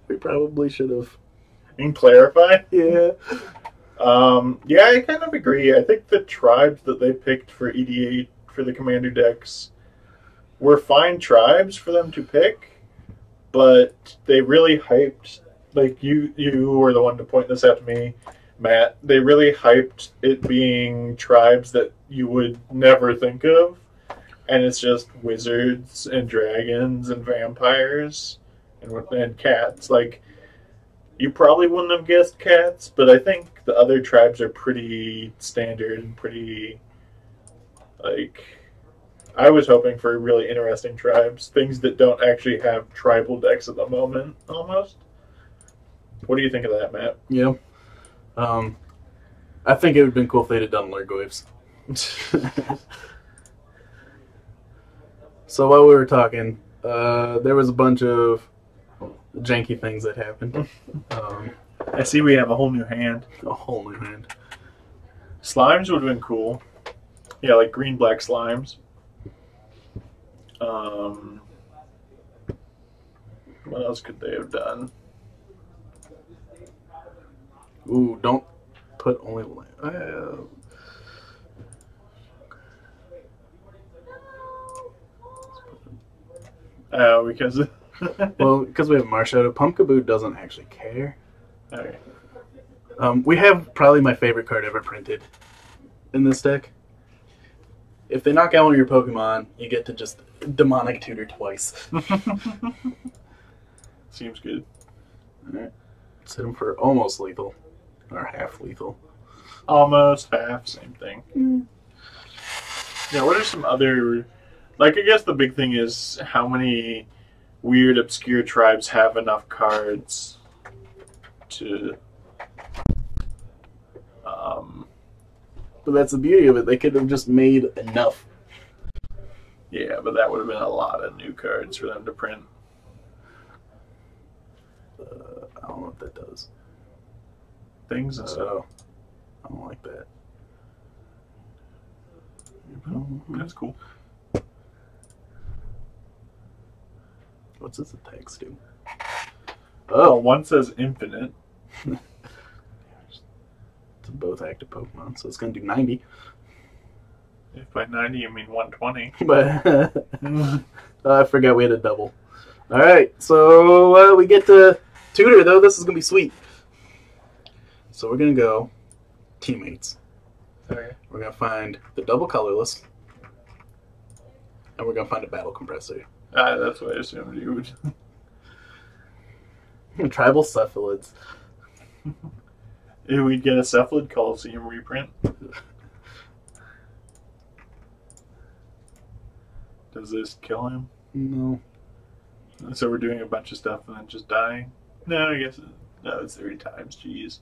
We probably should have. And clarify. Yeah. Yeah, I kind of agree. I think the tribes that they picked for EDA for the commander decks were fine tribes for them to pick, but they really hyped. Like you were the one to point this out to me, Matt. They really hyped it being tribes that you would never think of, and it's just wizards and dragons and vampires and cats. Like, you probably wouldn't have guessed cats, but I think the other tribes are pretty standard and pretty, like, I was hoping for really interesting tribes, things that don't actually have tribal decks at the moment, almost. What do you think of that, Matt? Yeah. I think it would have been cool if they'd have done Lurgoyfs. So while we were talking, there was a bunch of janky things that happened. I see we have a whole new hand. A whole new hand. Slimes would have been cool. Yeah, like green-black slimes. What else could they have done? Ooh, don't put only... Because... well, because we have Marshadow, Pumpkaboo doesn't actually care. Okay. We have probably my favorite card ever printed in this deck. If they knock out one of your Pokemon, you get to just Demonic Tutor twice. Seems good. Alright. Let's hit them for almost lethal. Or half lethal. Almost half, same thing. Yeah, what are some other... Like, I guess the big thing is how many weird, obscure tribes have enough cards to... But that's the beauty of it. They could have just made enough. Yeah, but that would have been a lot of new cards for them to print. I don't know what that does. Things and stuff. I don't like that. That's cool. What's this text do? Oh, one says infinite. It's both active Pokemon, so it's going to do 90. If by 90 you mean 120. But I forgot we had a double. Alright, so we get to tutor, though. This is going to be sweet. So we're going to go teammates. Okay. We're going to find the double colorless. And we're going to find a battle compressor. That's what I assumed you would. Tribal cephalids. If we'd get a Cephalid Coliseum reprint. Does this kill him? No. So we're doing a bunch of stuff and then just dying? No, I guess... No, it's 3 times. Jeez.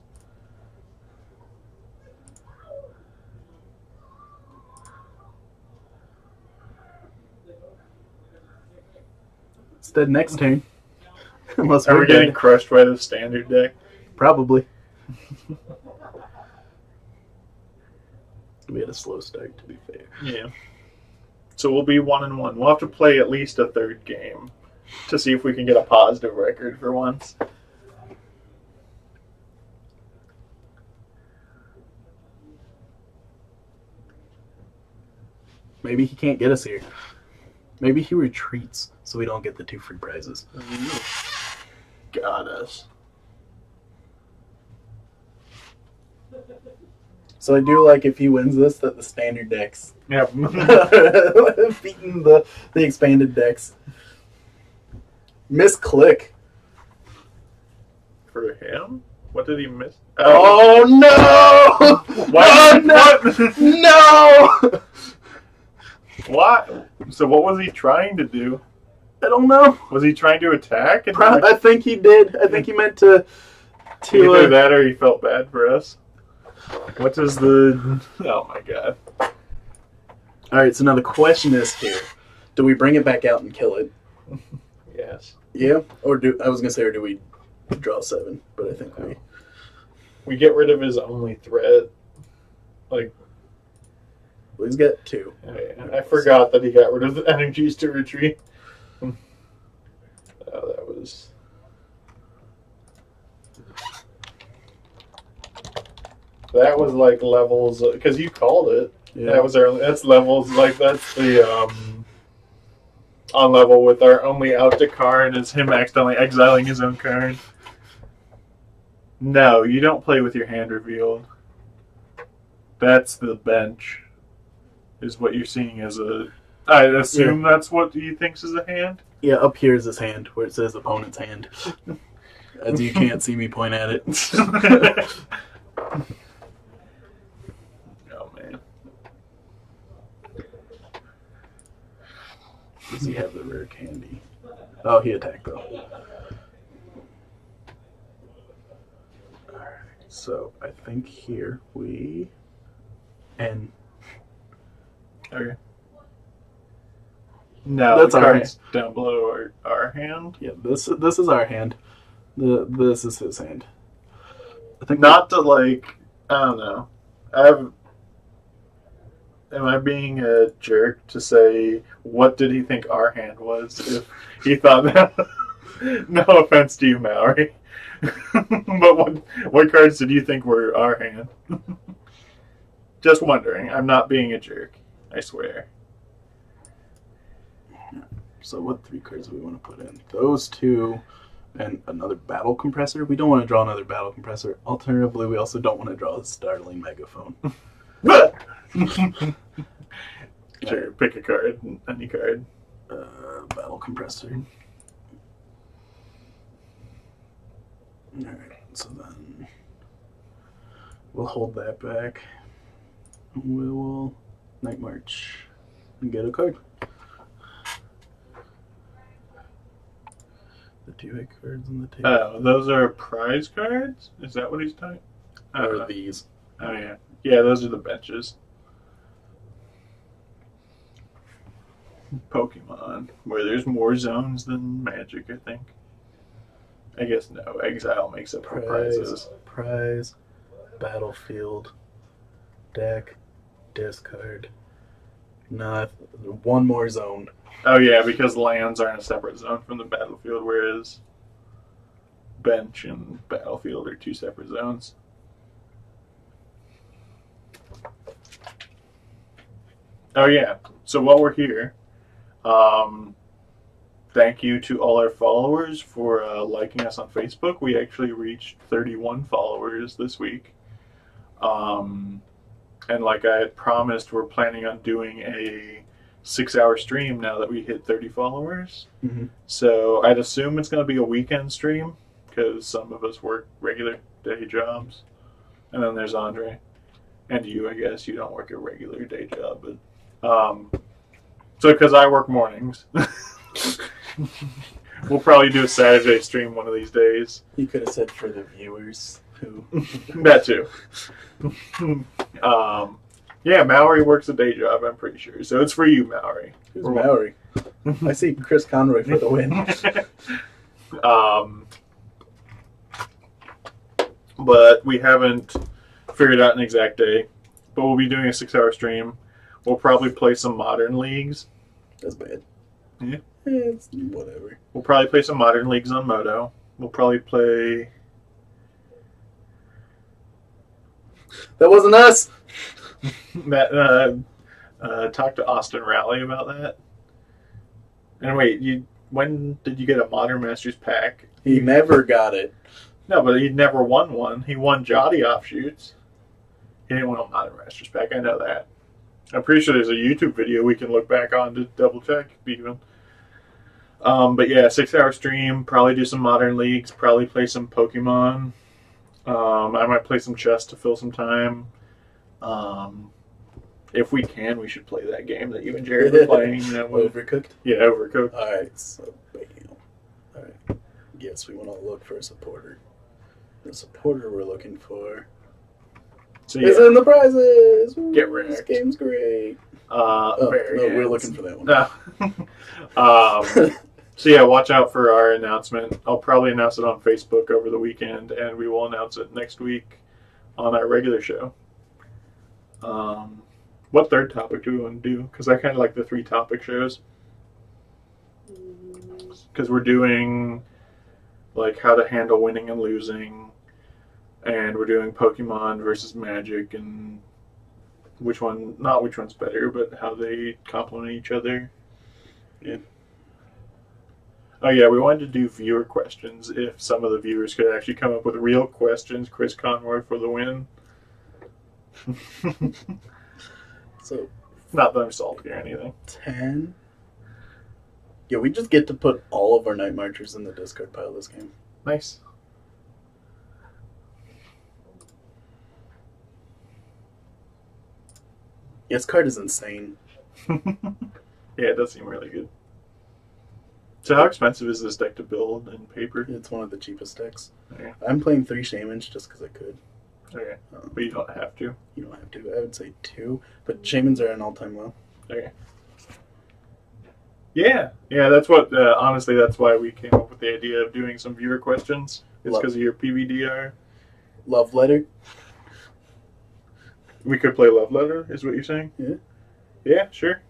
Instead, next turn. Unless Are we dead. getting crushed by the standard deck? Probably. We had a slow start, to be fair. Yeah. So we'll be 1-1. We'll have to play at least a third game to see if we can get a positive record for once. Maybe he can't get us here. Maybe he retreats so we don't get the 2 free prizes. Got us. So I do like if he wins this that the standard decks Yeah. beating the expanded decks. Misclick. For him? What did he miss? Oh no! What? Oh, no! No! What? So what was he trying to do? I don't know. Was he trying to attack? And I think he did. I think he meant to. Either that or he felt bad for us. What does the... Oh my god. Alright, so now the question is here. Do we bring it back out and kill it? Yes. Yeah? Or do we draw 7? But I think we get rid of his only threat. Like... Well, he's got 2. I forgot that he got rid of the energies to retreat. Oh, that was... That was like levels, because you called it. Yeah. That was our. That's levels. Like that's the on level with our only out to card is him accidentally exiling his own card. No, you don't play with your hand revealed. That's the bench. Is what you're seeing as a. I assume that's what he thinks is a hand. Yeah, up here is his hand, where it says opponent's hand. As you can't see me point at it. Oh man. Does he have the rare candy? Oh, he attacked though. Alright, so I think here we end. Okay. No, That's the our cards down below are our hand. Yeah, this is our hand. This is his hand. I think Not to like, I don't know. Am I being a jerk to say what did he think our hand was? If he thought that, no offense to you, Mallory, but what cards did you think were our hand? Just wondering. I'm not being a jerk. I swear. So what 3 cards do we want to put in? Those 2 and another battle compressor. We don't want to draw another battle compressor. Alternatively, we also don't want to draw a Starling Megaphone. Sure, pick a card. Any card. Battle compressor. Alright, so then we'll hold that back. We will Night March and get a card. The 2 cards on the table. Oh, those are prize cards? Is that what he's talking? Or these. Oh, yeah. Yeah, those are the benches. Pokemon, where there's more zones than Magic, I think. I guess no. Exile makes up for prizes. Prize, battlefield, deck, discard. Nah, 1 more zone. Oh yeah, because lands are in a separate zone from the battlefield, whereas bench and battlefield are 2 separate zones. Oh yeah, so while we're here, thank you to all our followers for liking us on Facebook. We actually reached 31 followers this week. And like I had promised, we're planning on doing a 6-hour stream now that we hit 30 followers. Mm-hmm. So I'd assume it's going to be a weekend stream because some of us work regular day jobs. And then there's Andre. And you, I guess. You don't work a regular day job. But so because I work mornings. We'll probably do a Saturday stream one of these days. You could have said for the viewers who... That too. Yeah, Mallory works a day job, I'm pretty sure. So it's for you, Mallory. Who's Mallory? I see Chris Conroy for the win. But we haven't figured out an exact day. But we'll be doing a 6-hour stream. We'll probably play some Modern Leagues. That's bad. Yeah. It's whatever. We'll probably play some Modern Leagues on Moto. We'll probably play... That wasn't us! Talk to Austin Rowley about that. And wait, when did you get a Modern Masters pack? He never got it. No, but he never won one. He won Jotty offshoots. He didn't win a Modern Masters pack. I know that. I'm pretty sure there's a YouTube video we can look back on to double check even. But yeah, 6-hour stream. Probably do some Modern Leagues. Probably play some Pokemon. I might play some chess to fill some time. If we can, we should play that game that you and Jared were playing. Overcooked? Yeah, Overcooked. Alright, so bam. Alright. Yes, we want to look for a supporter. The supporter we're looking for So is in the prizes! Get This wrecked. game's great. No, we're looking for that one. So yeah, watch out for our announcement. I'll probably announce it on Facebook over the weekend, and we will announce it next week on our regular show. What third topic do we want to do? Because I kind of like the 3 topic shows. Because we're doing like how to handle winning and losing, and we're doing Pokemon versus Magic, and not which one's better, but how they complement each other. Yeah. Oh yeah, we wanted to do viewer questions. If some of the viewers could actually come up with real questions, Chris Conroy for the win. So, not that I'm salty or anything. 10. Yeah, we just get to put all of our Night Marchers in the discard pile this game. Nice. Yeah, this card is insane. Yeah, it does seem really good. So how expensive is this deck to build in paper? It's one of the cheapest decks. Okay. I'm playing 3 Shamans just because I could. Okay. But you don't have to. You don't have to. I would say 2. But Shamans are an all-time low. Okay. Yeah. Yeah, that's what, honestly, that's why we came up with the idea of doing some viewer questions. It's because of your PVDR. Love Letter. We could play Love Letter, is what you're saying? Yeah. Yeah, sure.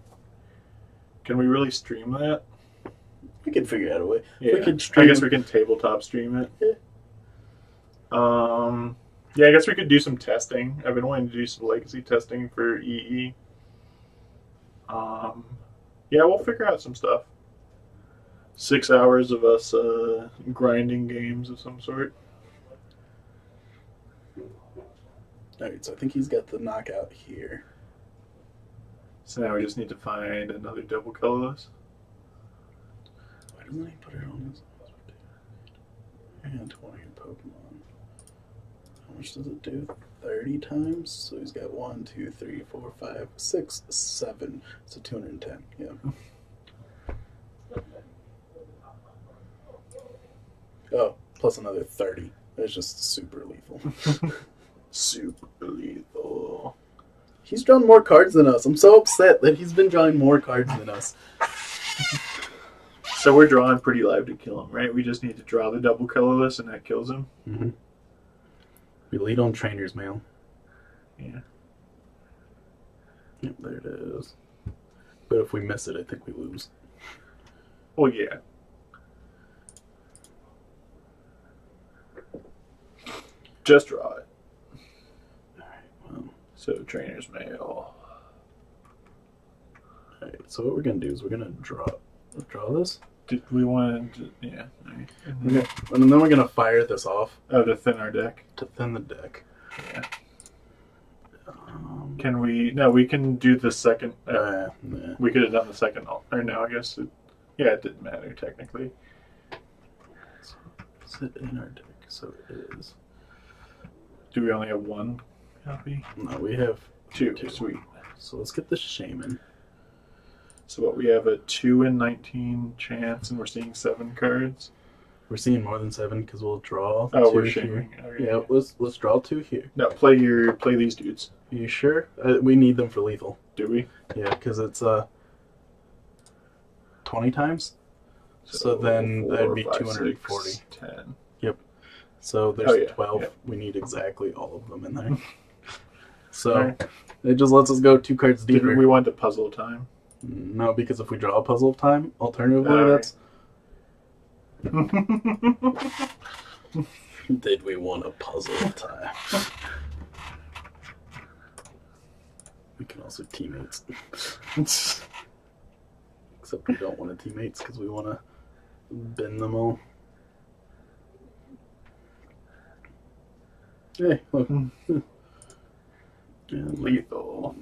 Can we really stream that? We could figure out a way. Yeah. We could stream. I guess we can tabletop stream it. Yeah. Yeah, I guess we could do some testing. I've been wanting to do some legacy testing for EE. Yeah, we'll figure out some stuff. 6 hours of us grinding games of some sort. Alright, so I think he's got the knockout here. So now we just need to find another double colorless. Why doesn't he put it on his... And 20 Pokemon. How much does it do? 30 times? So he's got 1, 2, 3, 4, 5, 6, 7. So 210, yeah. Oh, plus another 30. That's just super lethal. Super lethal. He's drawn more cards than us. I'm so upset that he's been drawing more cards than us. So we're drawing pretty live to kill him, right? We just need to draw the double colorless and that kills him. Mm-hmm. We lead on Trainer's Mail. Yeah. Yep, there it is. But if we miss it, I think we lose. Well, yeah. Just draw it. Alright, well. So, Trainer's Mail. Alright, so what we're going to do is we're going to draw this. Did we want to... Yeah. Right. And then we're going to fire this off. Oh, to thin our deck? To thin the deck. Yeah. Can we... No, we can do the second... Yeah. We could have done the second... Or no, I guess... Yeah, it didn't matter, technically. So, sit in our deck. So it is... Do we only have one copy? No, we have two. Sweet. So let's get the Shaman. So what, we have a 2 in 19 chance, and we're seeing 7 cards? We're seeing more than 7 because we'll draw. Oh, 2 we're here. shaming. Okay. Yeah, let's draw 2 here. No, play these dudes. Are you sure? We need them for lethal. Do we? Yeah, because it's 20 times. So then 4, that'd be 5, 240. 6, 10. Yep. So there's 12. Yep. We need exactly all of them in there. So right. It just lets us go 2 cards deeper. Did we want to puzzle time? No, because if we draw a puzzle of time, alternatively, that's... Did we want a puzzle of time? We can also teammates. Except we don't want to teammates because we want to bend them all. Hey, look. Lethal.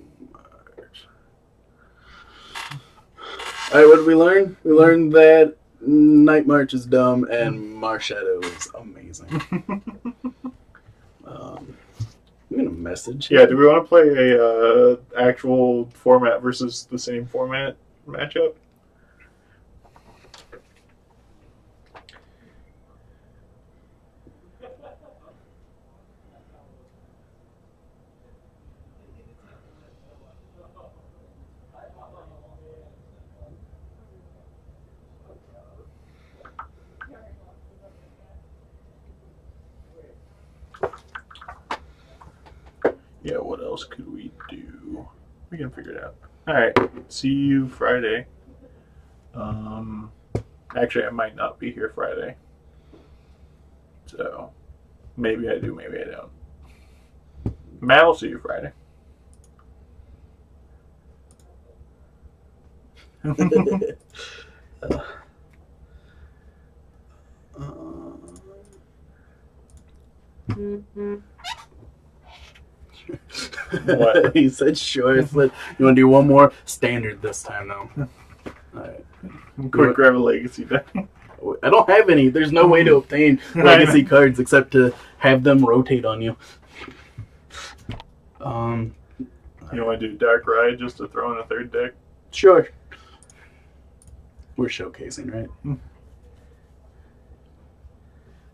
Alright, what did we learn? We learned that Night March is dumb and Marshadow is amazing. I'm gonna message. Yeah, do we want to play a actual format versus the same format matchup? Yeah, what else could we do? We can figure it out. Alright, see you Friday. Actually, I might not be here Friday. So, Maybe I do, maybe I don't. Matt, I'll see you Friday. What? He said sure. I said, you want to do one more? Standard this time, though. Alright. Quick, grab a legacy deck. I don't have any. There's no way to obtain legacy cards except to have them rotate on you. You want to do Dark Ride just to throw in a third deck? Sure. We're showcasing, right?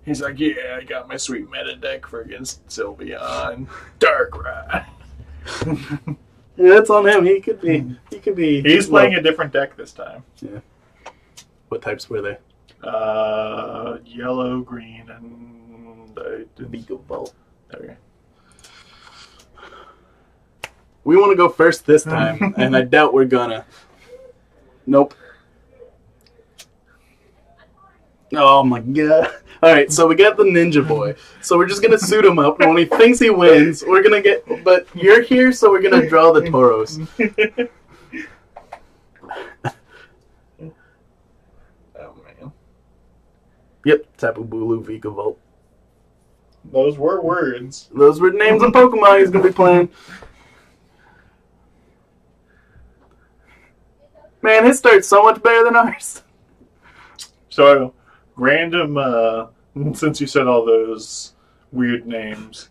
He's like, yeah, I got my sweet meta deck for against Sylveon. Dark Ride. Yeah, that's on him. He could be. He's playing a different deck this time. Yeah. What types were they? Yellow, green, and Vikavolt. There we go. We want to go first this time, and I doubt we're gonna. Nope. Oh my god. Alright, so we got the Ninja Boy. So we're just gonna suit him up, and when he thinks he wins, we're gonna get. But you're here, so we're gonna draw the Tauros. Oh man. Yep, Tapu Bulu, Vikavolt. Those were words. Those were names of Pokemon he's gonna be playing. Man, his start's so much better than ours. So, random, since you said all those weird names,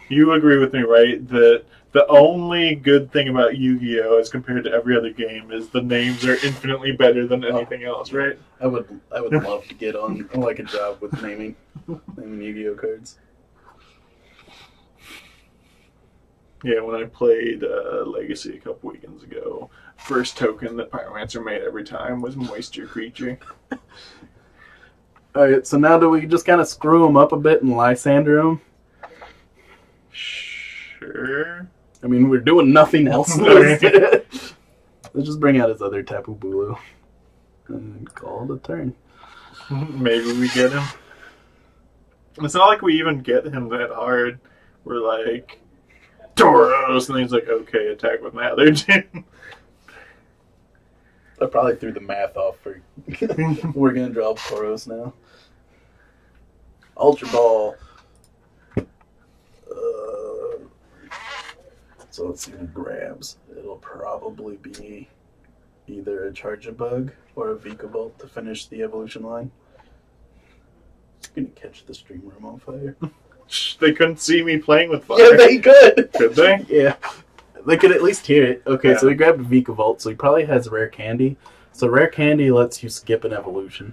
you agree with me, right, that the only good thing about Yu-Gi-Oh! As compared to every other game is the names are infinitely better than anything else, right? I would love to get on like a job with naming Yu-Gi-Oh! Cards. Yeah, when I played Legacy a couple weekends ago, first token that Pyromancer made every time was Moisture Creature. Alright, so now do we just kind of screw him up a bit and Lysander him? Sure. I mean, we're doing nothing else. Let's just bring out his other Tapu Bulu and call it a turn. Maybe we get him. It's not like we even get him that hard. We're like, Tauros, and he's like, okay, attack with my other gym. I probably threw the math off for. We're gonna draw Tauros now. Ultra Ball. So let's see who grabs. It'll probably be either a Charjabug or a Vikavolt to finish the evolution line. It's gonna catch the stream room on fire. They couldn't see me playing with fire. Yeah, they could. Could they? Yeah. They could at least hear it. Okay, Yeah. so we grabbed Vikavolt, so he probably has Rare Candy. So Rare Candy lets you skip an evolution.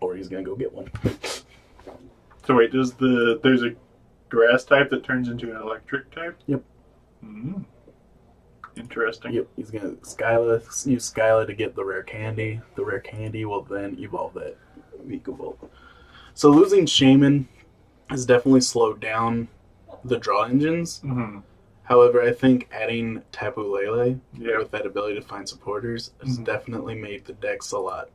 Or he's gonna go get one. So wait, there's a grass type that turns into an electric type? Yep. Mm. Interesting. Yep, he's gonna use Skyla to get the Rare Candy. The Rare Candy will then evolve that Vikavolt. So losing Shaman has definitely slowed down the draw engines. Mm-hmm. However, I think adding Tapu Lele Yeah. with that ability to find supporters has definitely made the decks a lot.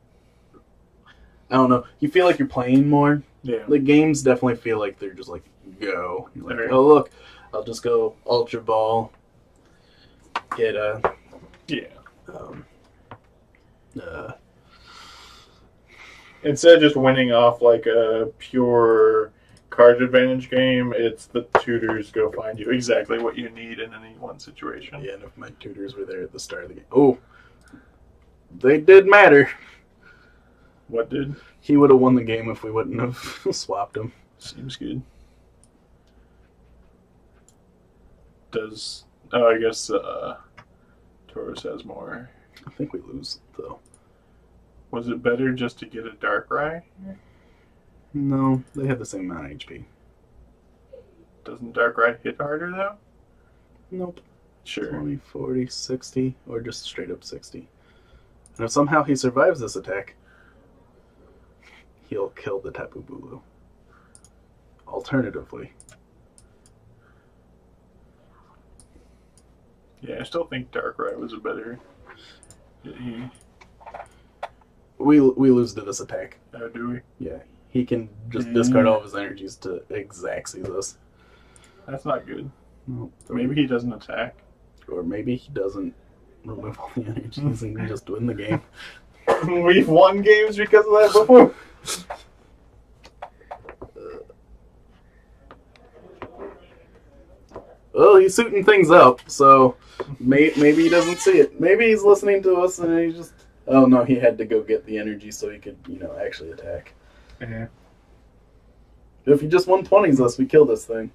I don't know. You feel like you're playing more. Yeah. The games definitely feel like they're just like, go. You're like, Right. oh, look, I'll just go Ultra Ball, get a... Yeah. Instead of just winning off like a pure card advantage game, it's the tutors go find you exactly what you need in any one situation. Yeah, and if my tutors were there at the start of the game... Oh! They did matter. What did? He would have won the game if we wouldn't have swapped him. Seems good. Does... Oh, I guess Tauros has more. I think we lose, though. Was it better just to get a Darkrai? No, they have the same amount of HP. Doesn't Darkrai hit harder, though? Nope. Sure. 20, 40, 60, or just straight up 60. And if somehow he survives this attack, he'll kill the Tapu Bulu. Alternatively. Yeah, I still think Darkrai was a better... We lose to this attack. Oh, do we? Yeah. He can just discard all of his energies to Xaxes us. That's not good. No. Maybe he doesn't attack. Or maybe he doesn't remove all the energies and can just win the game. We've won games because of that before. Well, he's suiting things up, so maybe he doesn't see it. Maybe he's listening to us and he just... Oh, no, he had to go get the energy so he could, actually attack. Yeah. If he just 120s us, we kill this thing.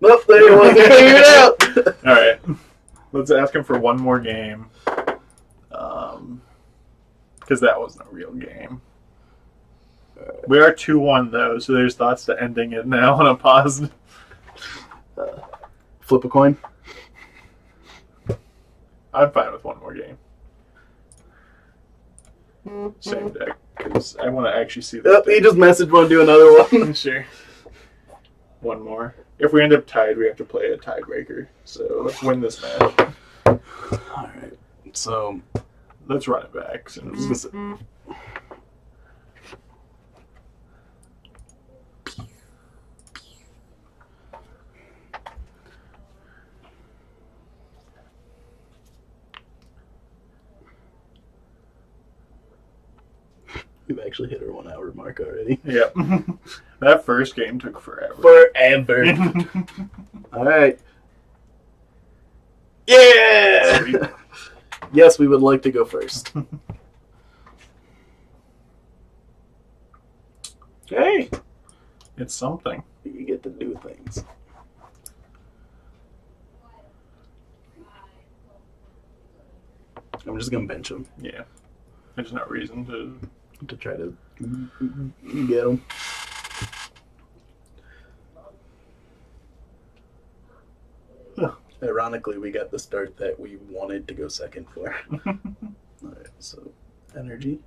Nope, there he was. He figured it out. Alright. Let's ask him for one more game. Because that wasn't a real game. We are 2-1 though, so there's thoughts to ending it now on a positive. Flip a coin. I'm fine with one more game. Same deck, because I want to actually see this. Yep, he just messaged want to do another one. Sure. One more. If we end up tied, we have to play a tiebreaker. So let's win this match. Alright, so let's run it back. Since we've actually hit our 1 hour mark already. Yep. That first game took forever. Alright. Yeah! Yes, we would like to go first. Hey! It's something. You get to do things. I'm just going to bench him. Yeah. There's no reason to try to get him. Ironically, we got the start that we wanted to go second for. Alright, so energy.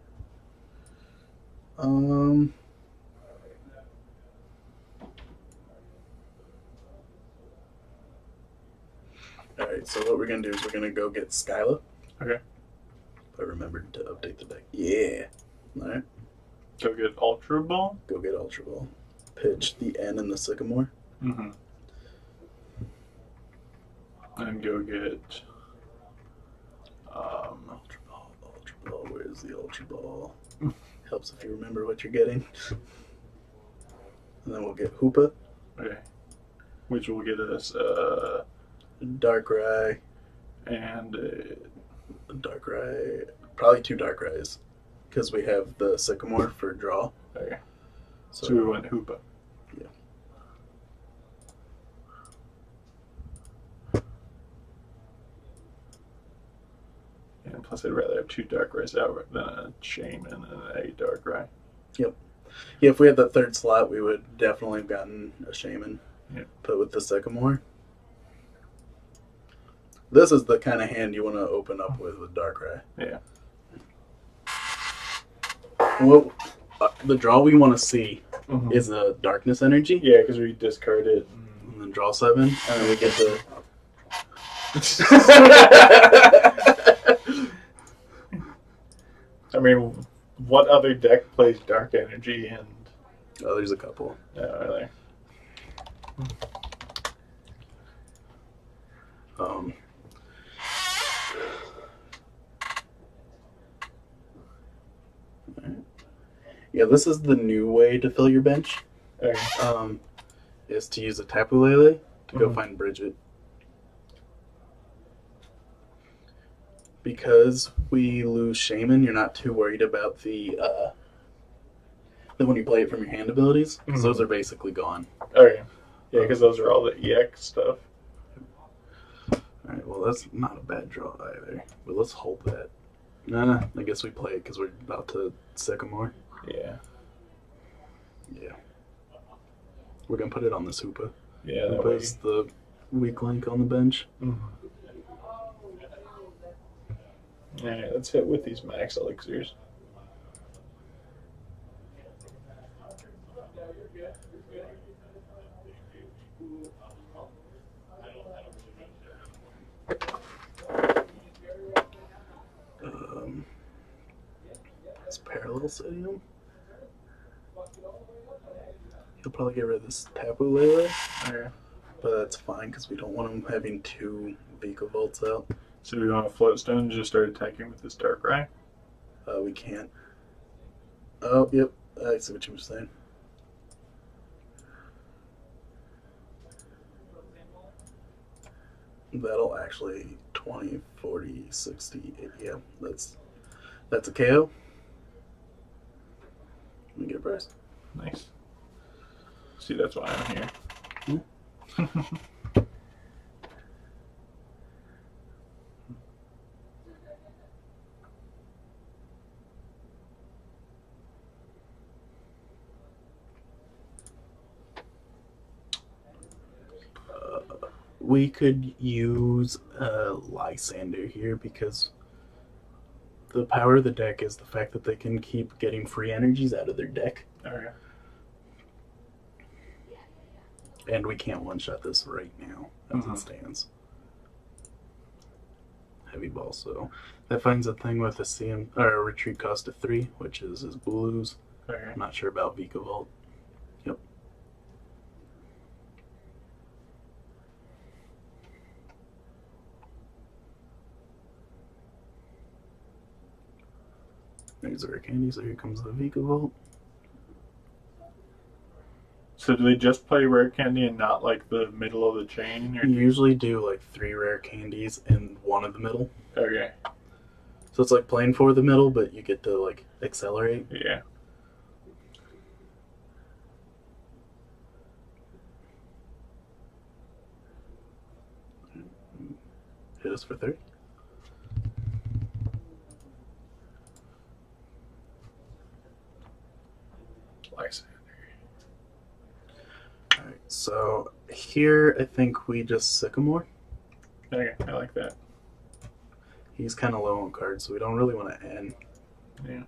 Alright, so what we're gonna do is we're gonna go get Skyla. Okay. I remembered to update the deck. Yeah. Alright. Go get Ultra Ball? Go get Ultra Ball. Pitch the N and the Sycamore. Mm-hmm. And go get Ultra Ball, Ultra Ball. Where's the Ultra Ball? Helps if you remember what you're getting. And then we'll get Hoopa. Okay. Which will get us Darkrai. And Darkrai. Probably 2 Darkrai's. Because we have the Sycamore for draw. Okay. So we went Hoopa. Yeah. And plus I'd rather have 2 Darkrai's out than a Shaman and a Darkrai. Yep. Yeah, if we had the 3rd slot, we would definitely have gotten a Shaman. Yep. But with the Sycamore, this is the kind of hand you want to open up with Darkrai. Yeah. Well, the draw we want to see is a Darkness Energy. Yeah, because we discard it. And then draw 7, and then we get to... I mean, what other deck plays Dark Energy and... Oh, there's a couple. Oh, really? Yeah, this is the new way to fill your bench. Okay. Is to use a Tapu Lele to go find Bridget. Because we lose Shaman, you're not too worried about the when you play it from your hand abilities, because those are basically gone. Okay. Yeah, because those are all the EX stuff. Alright, well that's not a bad draw either. But let's hold that. Nah, I guess we play it because we're about to Sycamore. Yeah. Yeah. We're going to put it on this Hoopa. Yeah, that Hoopa is the weak link on the bench. Alright, let's hit with these max elixirs. Battle Stadium. He'll probably get rid of this Tapu Lele. Okay. But that's fine because we don't want him having 2 Vikavolt out. So we want to float stone and just start attacking with this Darkrai? We can't. Oh, yep. I see what you were saying. That'll actually 20, 40, 60. Yeah, that's a KO. Let me get a price. Nice. See, that's why I'm here. We could use Lysander here because the power of the deck is the fact that they can keep getting free energies out of their deck. Okay. And we can't one-shot this right now as it stands. Heavy ball, so that finds a thing with a CM or a retreat cost of 3, which is his Blues. Okay. I'm not sure about Vikavolt. Yep. There's the rare candy, so here comes the Vikavolt. So do they just play rare candy and not like the middle of the chain? You usually do like 3 rare candies and 1 in the middle. Okay. So it's like playing for the middle, but you get to like accelerate. Yeah. Hit us for 30. Lysander. Alright, so here I think we just Sycamore. Okay, I like that. He's kind of low on cards, so we don't really want to end. Yeah.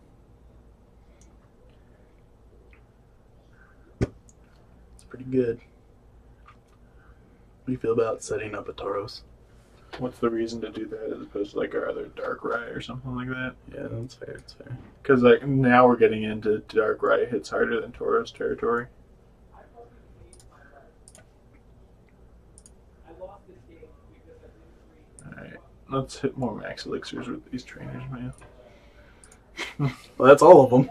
It's pretty good. What do you feel about setting up a Tauros? What's the reason to do that as opposed to like our other Darkrai or something like that? Yeah, that's fair, that's fair. Because like now we're getting into Darkrai hits harder than Tauros territory. Alright, let's hit more max elixirs with these trainers, man. Well, that's all of them.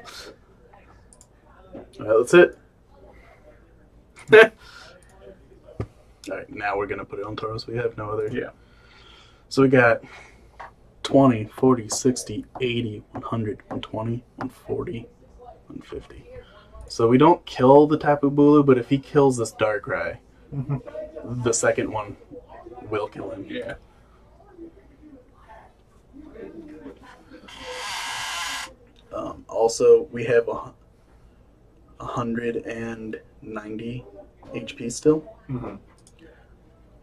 Alright, let's hit. Alright, now we're going to put it on Tauros. We have no other. Yeah. So we got 20, 40, 60, 80, 100, 120, 140, 150. So we don't kill the Tapu Bulu, but if he kills this Darkrai, the second one will kill him. Yeah. Also, we have 190 HP still.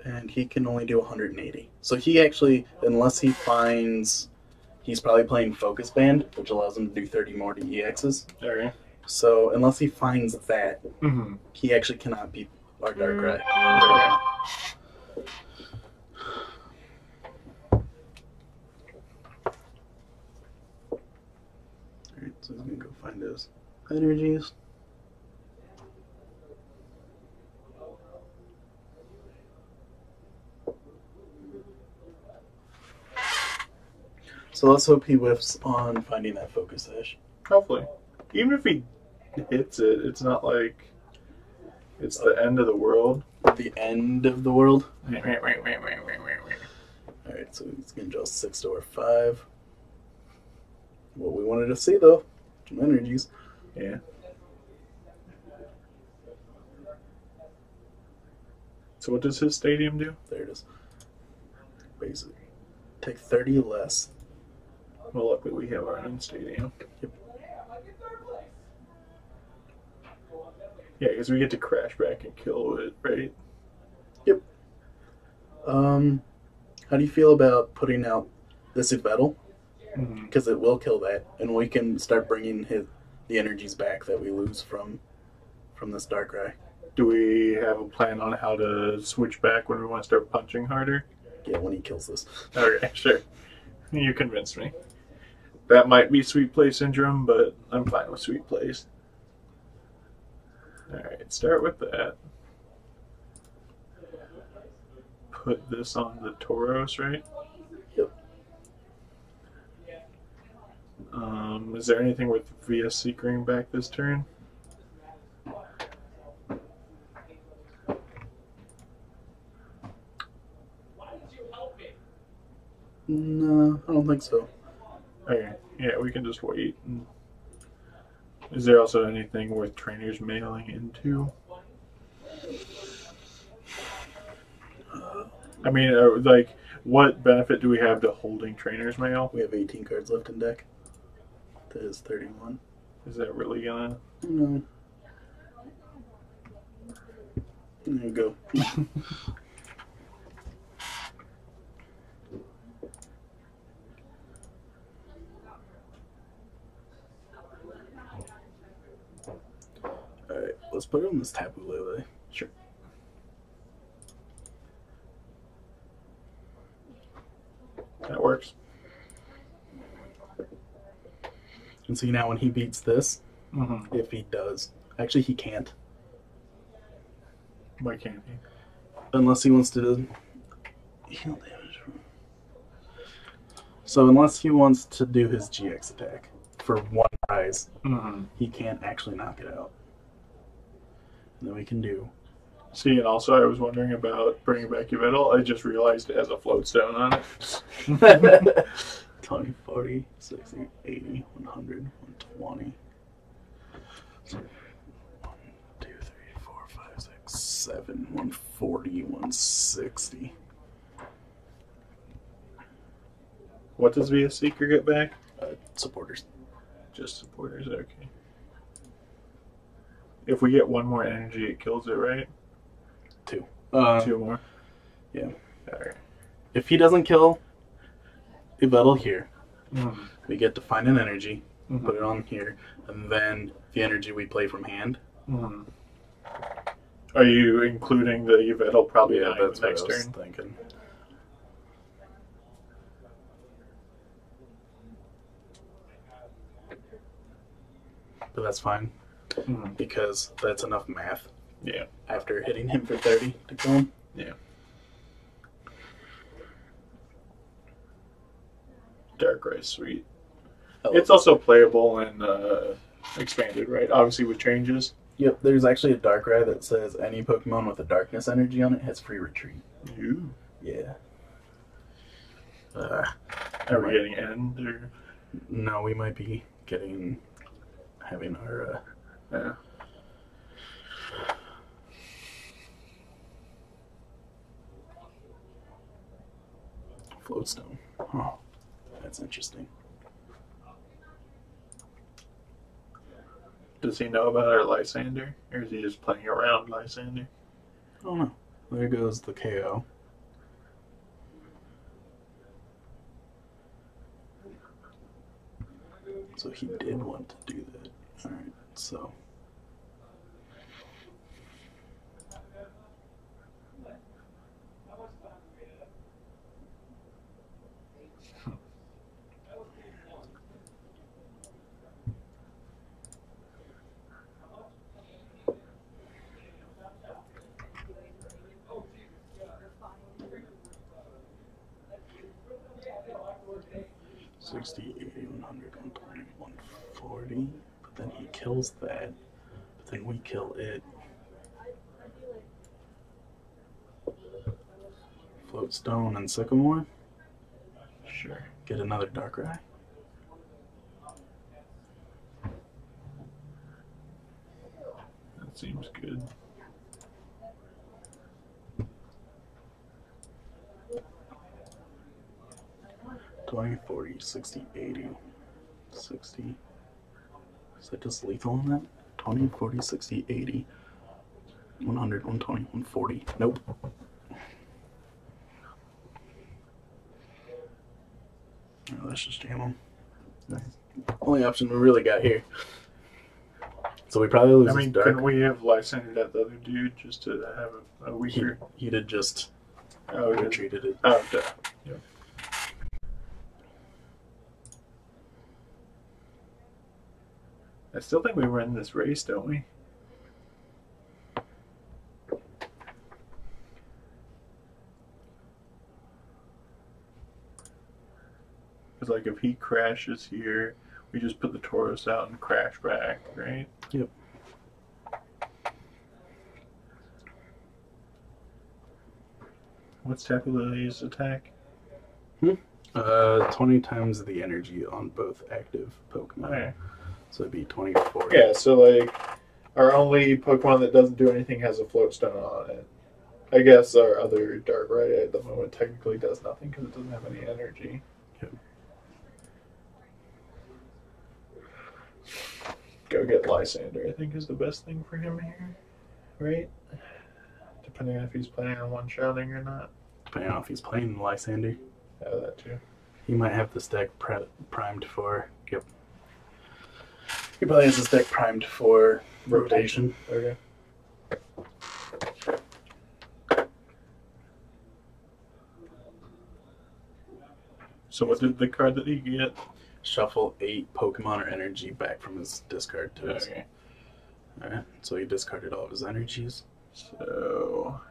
And he can only do 180. So he actually, unless he finds, he's probably playing Focus Band, which allows him to do 30 more to EXs. Okay. So unless he finds that, he actually cannot beat our Darkrai. Alright, so he's gonna go find his energies. So let's hope he whiffs on finding that Focus Sash. Hopefully. Even if he hits it, it's not like it's the end of the world. The end of the world? Yeah. Alright, so he's going to draw 6 to our 5. What we wanted to see, though, some energies. Yeah. So what does his stadium do? There it is. Basically, take 30 less. Well, luckily we have our own stadium. Yep. Yeah, because we get to crash back and kill it, right? Yep. How do you feel about putting out this battle? Because it will kill that, and we can start bringing the energies back that we lose from this Darkrai. Do we have a plan on how to switch back when we want to start punching harder? Yeah, when he kills this. Okay, sure. You convinced me. That might be Sweet Play Syndrome, but I'm fine with Sweet Plays. Alright, start with that. Put this on the Tauros, right? Yep. Is there anything with VS Seekering back this turn? No, I don't think so. Okay, yeah, we can just wait. Is there also anything worth trainers mailing into? I mean, like, what benefit do we have to holding trainers mail? We have 18 cards left in deck. That is 31. Is that really gonna? No. There you go. Alright, let's put it on this Tapu Lele. Sure. That works. And see now when he beats this, Mm-hmm. if he does. Actually, he can't. Why can't he? Unless he wants to heal damage. So unless he wants to do his GX attack for one prize, Mm-hmm. he can't actually knock it out. And then we can do... See, and also I was wondering about bringing back Yveltal. I just realized it has a float stone on it. 20, 40, 60, 80, 100, 120. 1, 2, 3, 4, 5, 6, 7, 140, 160. What does VS Seeker get back? Supporters. Just supporters, okay. If we get one more energy, it kills it, right? 2. 2 more? Yeah. Alright. If he doesn't kill Yveltal here, Mm-hmm. we get to find an energy, Mm-hmm. put it on here, and then the energy we play from hand. Mm-hmm. Are you including the Yveltal probably Yeah, that's what next I was turn? thinking. But that's fine, Mm-hmm. because that's enough math Yeah. after hitting him for 30 to kill him. Yeah. Darkrai Sweet. Oh, It's also playable and expanded, right? Obviously with changes. Yep, there's actually a Darkrai that says any Pokemon with a darkness energy on it has free retreat. Ooh. Yeah. Are we getting end or? No, we might be having our Yeah. Floatstone. Oh, that's interesting. Does he know about our Lysander? Or is he just playing around Lysander? I don't know. There goes the KO. So he did want to do that. Alright, so. $60, $80, $100, $120, $140. But then he kills that. But then we kill it. Floatstone and Sycamore. Sure. Get another Darkrai. That seems good. $20, $40, $60, $80, $60. Is that just lethal on that? $20, $40, $60, $80, $100, $120, $140. Nope. Oh, let's just jam them. Only option we really got here. So we probably lose I this mean, Dark. couldn't we have Lysander that the other dude just to have a weaker? He did just Oh, yeah. retreated it. Oh, duh. Yeah. I still think we win this race, don't we? Because, like, if he crashes here, we just put the Tauros out and crash back, right? Yep. What's Tapu Lily's attack? 20 times the energy on both active Pokemon. Okay. So it'd be 24. Yeah, so, like, our only Pokemon that doesn't do anything has a Float Stone on it. I guess our other Darkrai at the moment technically does nothing because it doesn't have any energy. Yep. Go get Lysander, I think, is the best thing for him here, right? Depending on if he's planning on one-shotting or not. Depending on if he's playing Lysander. Yeah, that too. He might have this deck primed for... Yep. He probably has this deck primed for rotation. Okay. So what did the card that he get? Shuffle 8 Pokemon or energy back from his discard to his. Okay. Alright, so he discarded all of his energies. So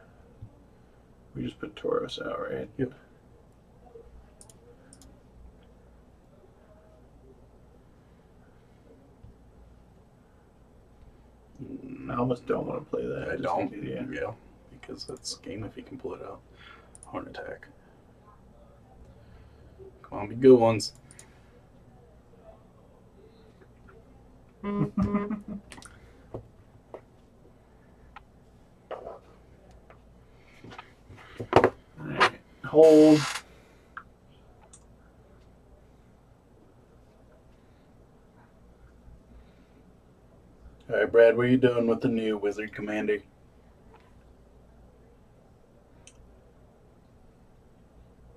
we just put Tauros out, right? Yep. I almost don't want to play that. I don't. Yeah. Because that's game if he can pull it out. Horn attack. Come on, be good ones. Alright. Hold. Alright, Brad, what are you doing with the new Wizard Commander?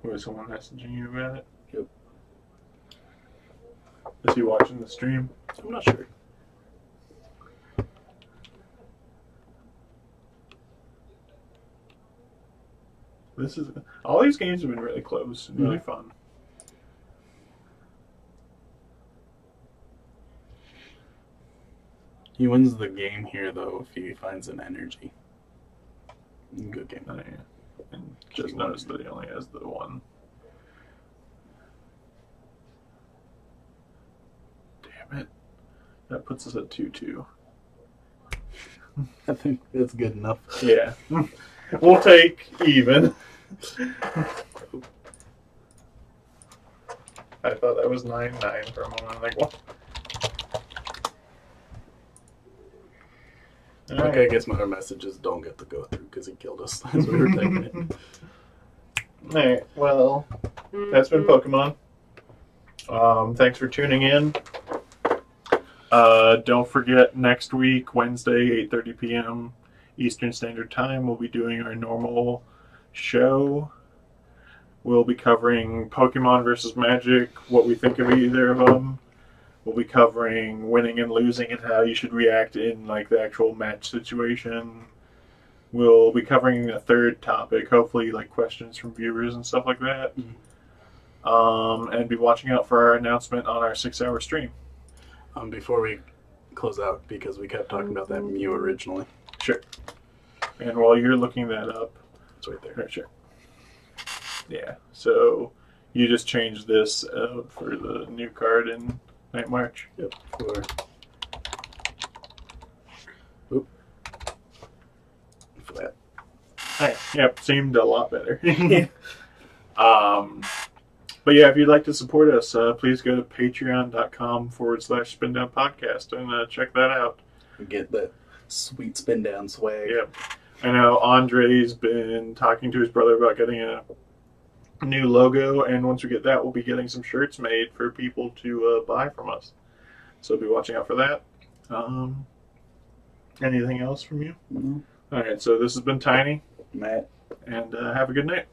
Was someone messaging you about it? Yep. Is he watching the stream? I'm not sure. This is all these games have been really close and really fun. He wins the game here, though, if he finds an energy. Good game. Oh, yeah. And just noticed that he only has the one. Damn it. That puts us at 2-2. I think that's good enough. Yeah. We'll take even. I thought that was 9-9 for a moment. I'm like, what? Okay, I guess my messages don't get to go through because he killed us as we were taking it. Alright, well, that's been Pokemon. Thanks for tuning in. Don't forget, next week, Wednesday, 8:30 p.m. Eastern Standard Time, we'll be doing our normal show. We'll be covering Pokemon versus Magic, what we think of either of them. We'll be covering winning and losing and how you should react in like the actual match situation. We'll be covering a third topic, hopefully like questions from viewers and stuff like that. And be watching out for our announcement on our 6-hour stream. Before we close out, because we kept talking about that Mew originally. Sure. And while you're looking that up, It's right there. right, sure. Yeah, so you just changed this out for the new card in Night March. Yep. For that. Hey, yep, seemed a lot better. But yeah, if you'd like to support us, please go to patreon.com/spindownpodcast and check that out. Get that sweet spin down swag. Yeah. I know Andre's been talking to his brother about getting a new logo, and once we get that, we'll be getting some shirts made for people to buy from us. So be watching out for that. Anything else from you? Mm-hmm. All right, so this has been Tiny, Matt. and have a good night.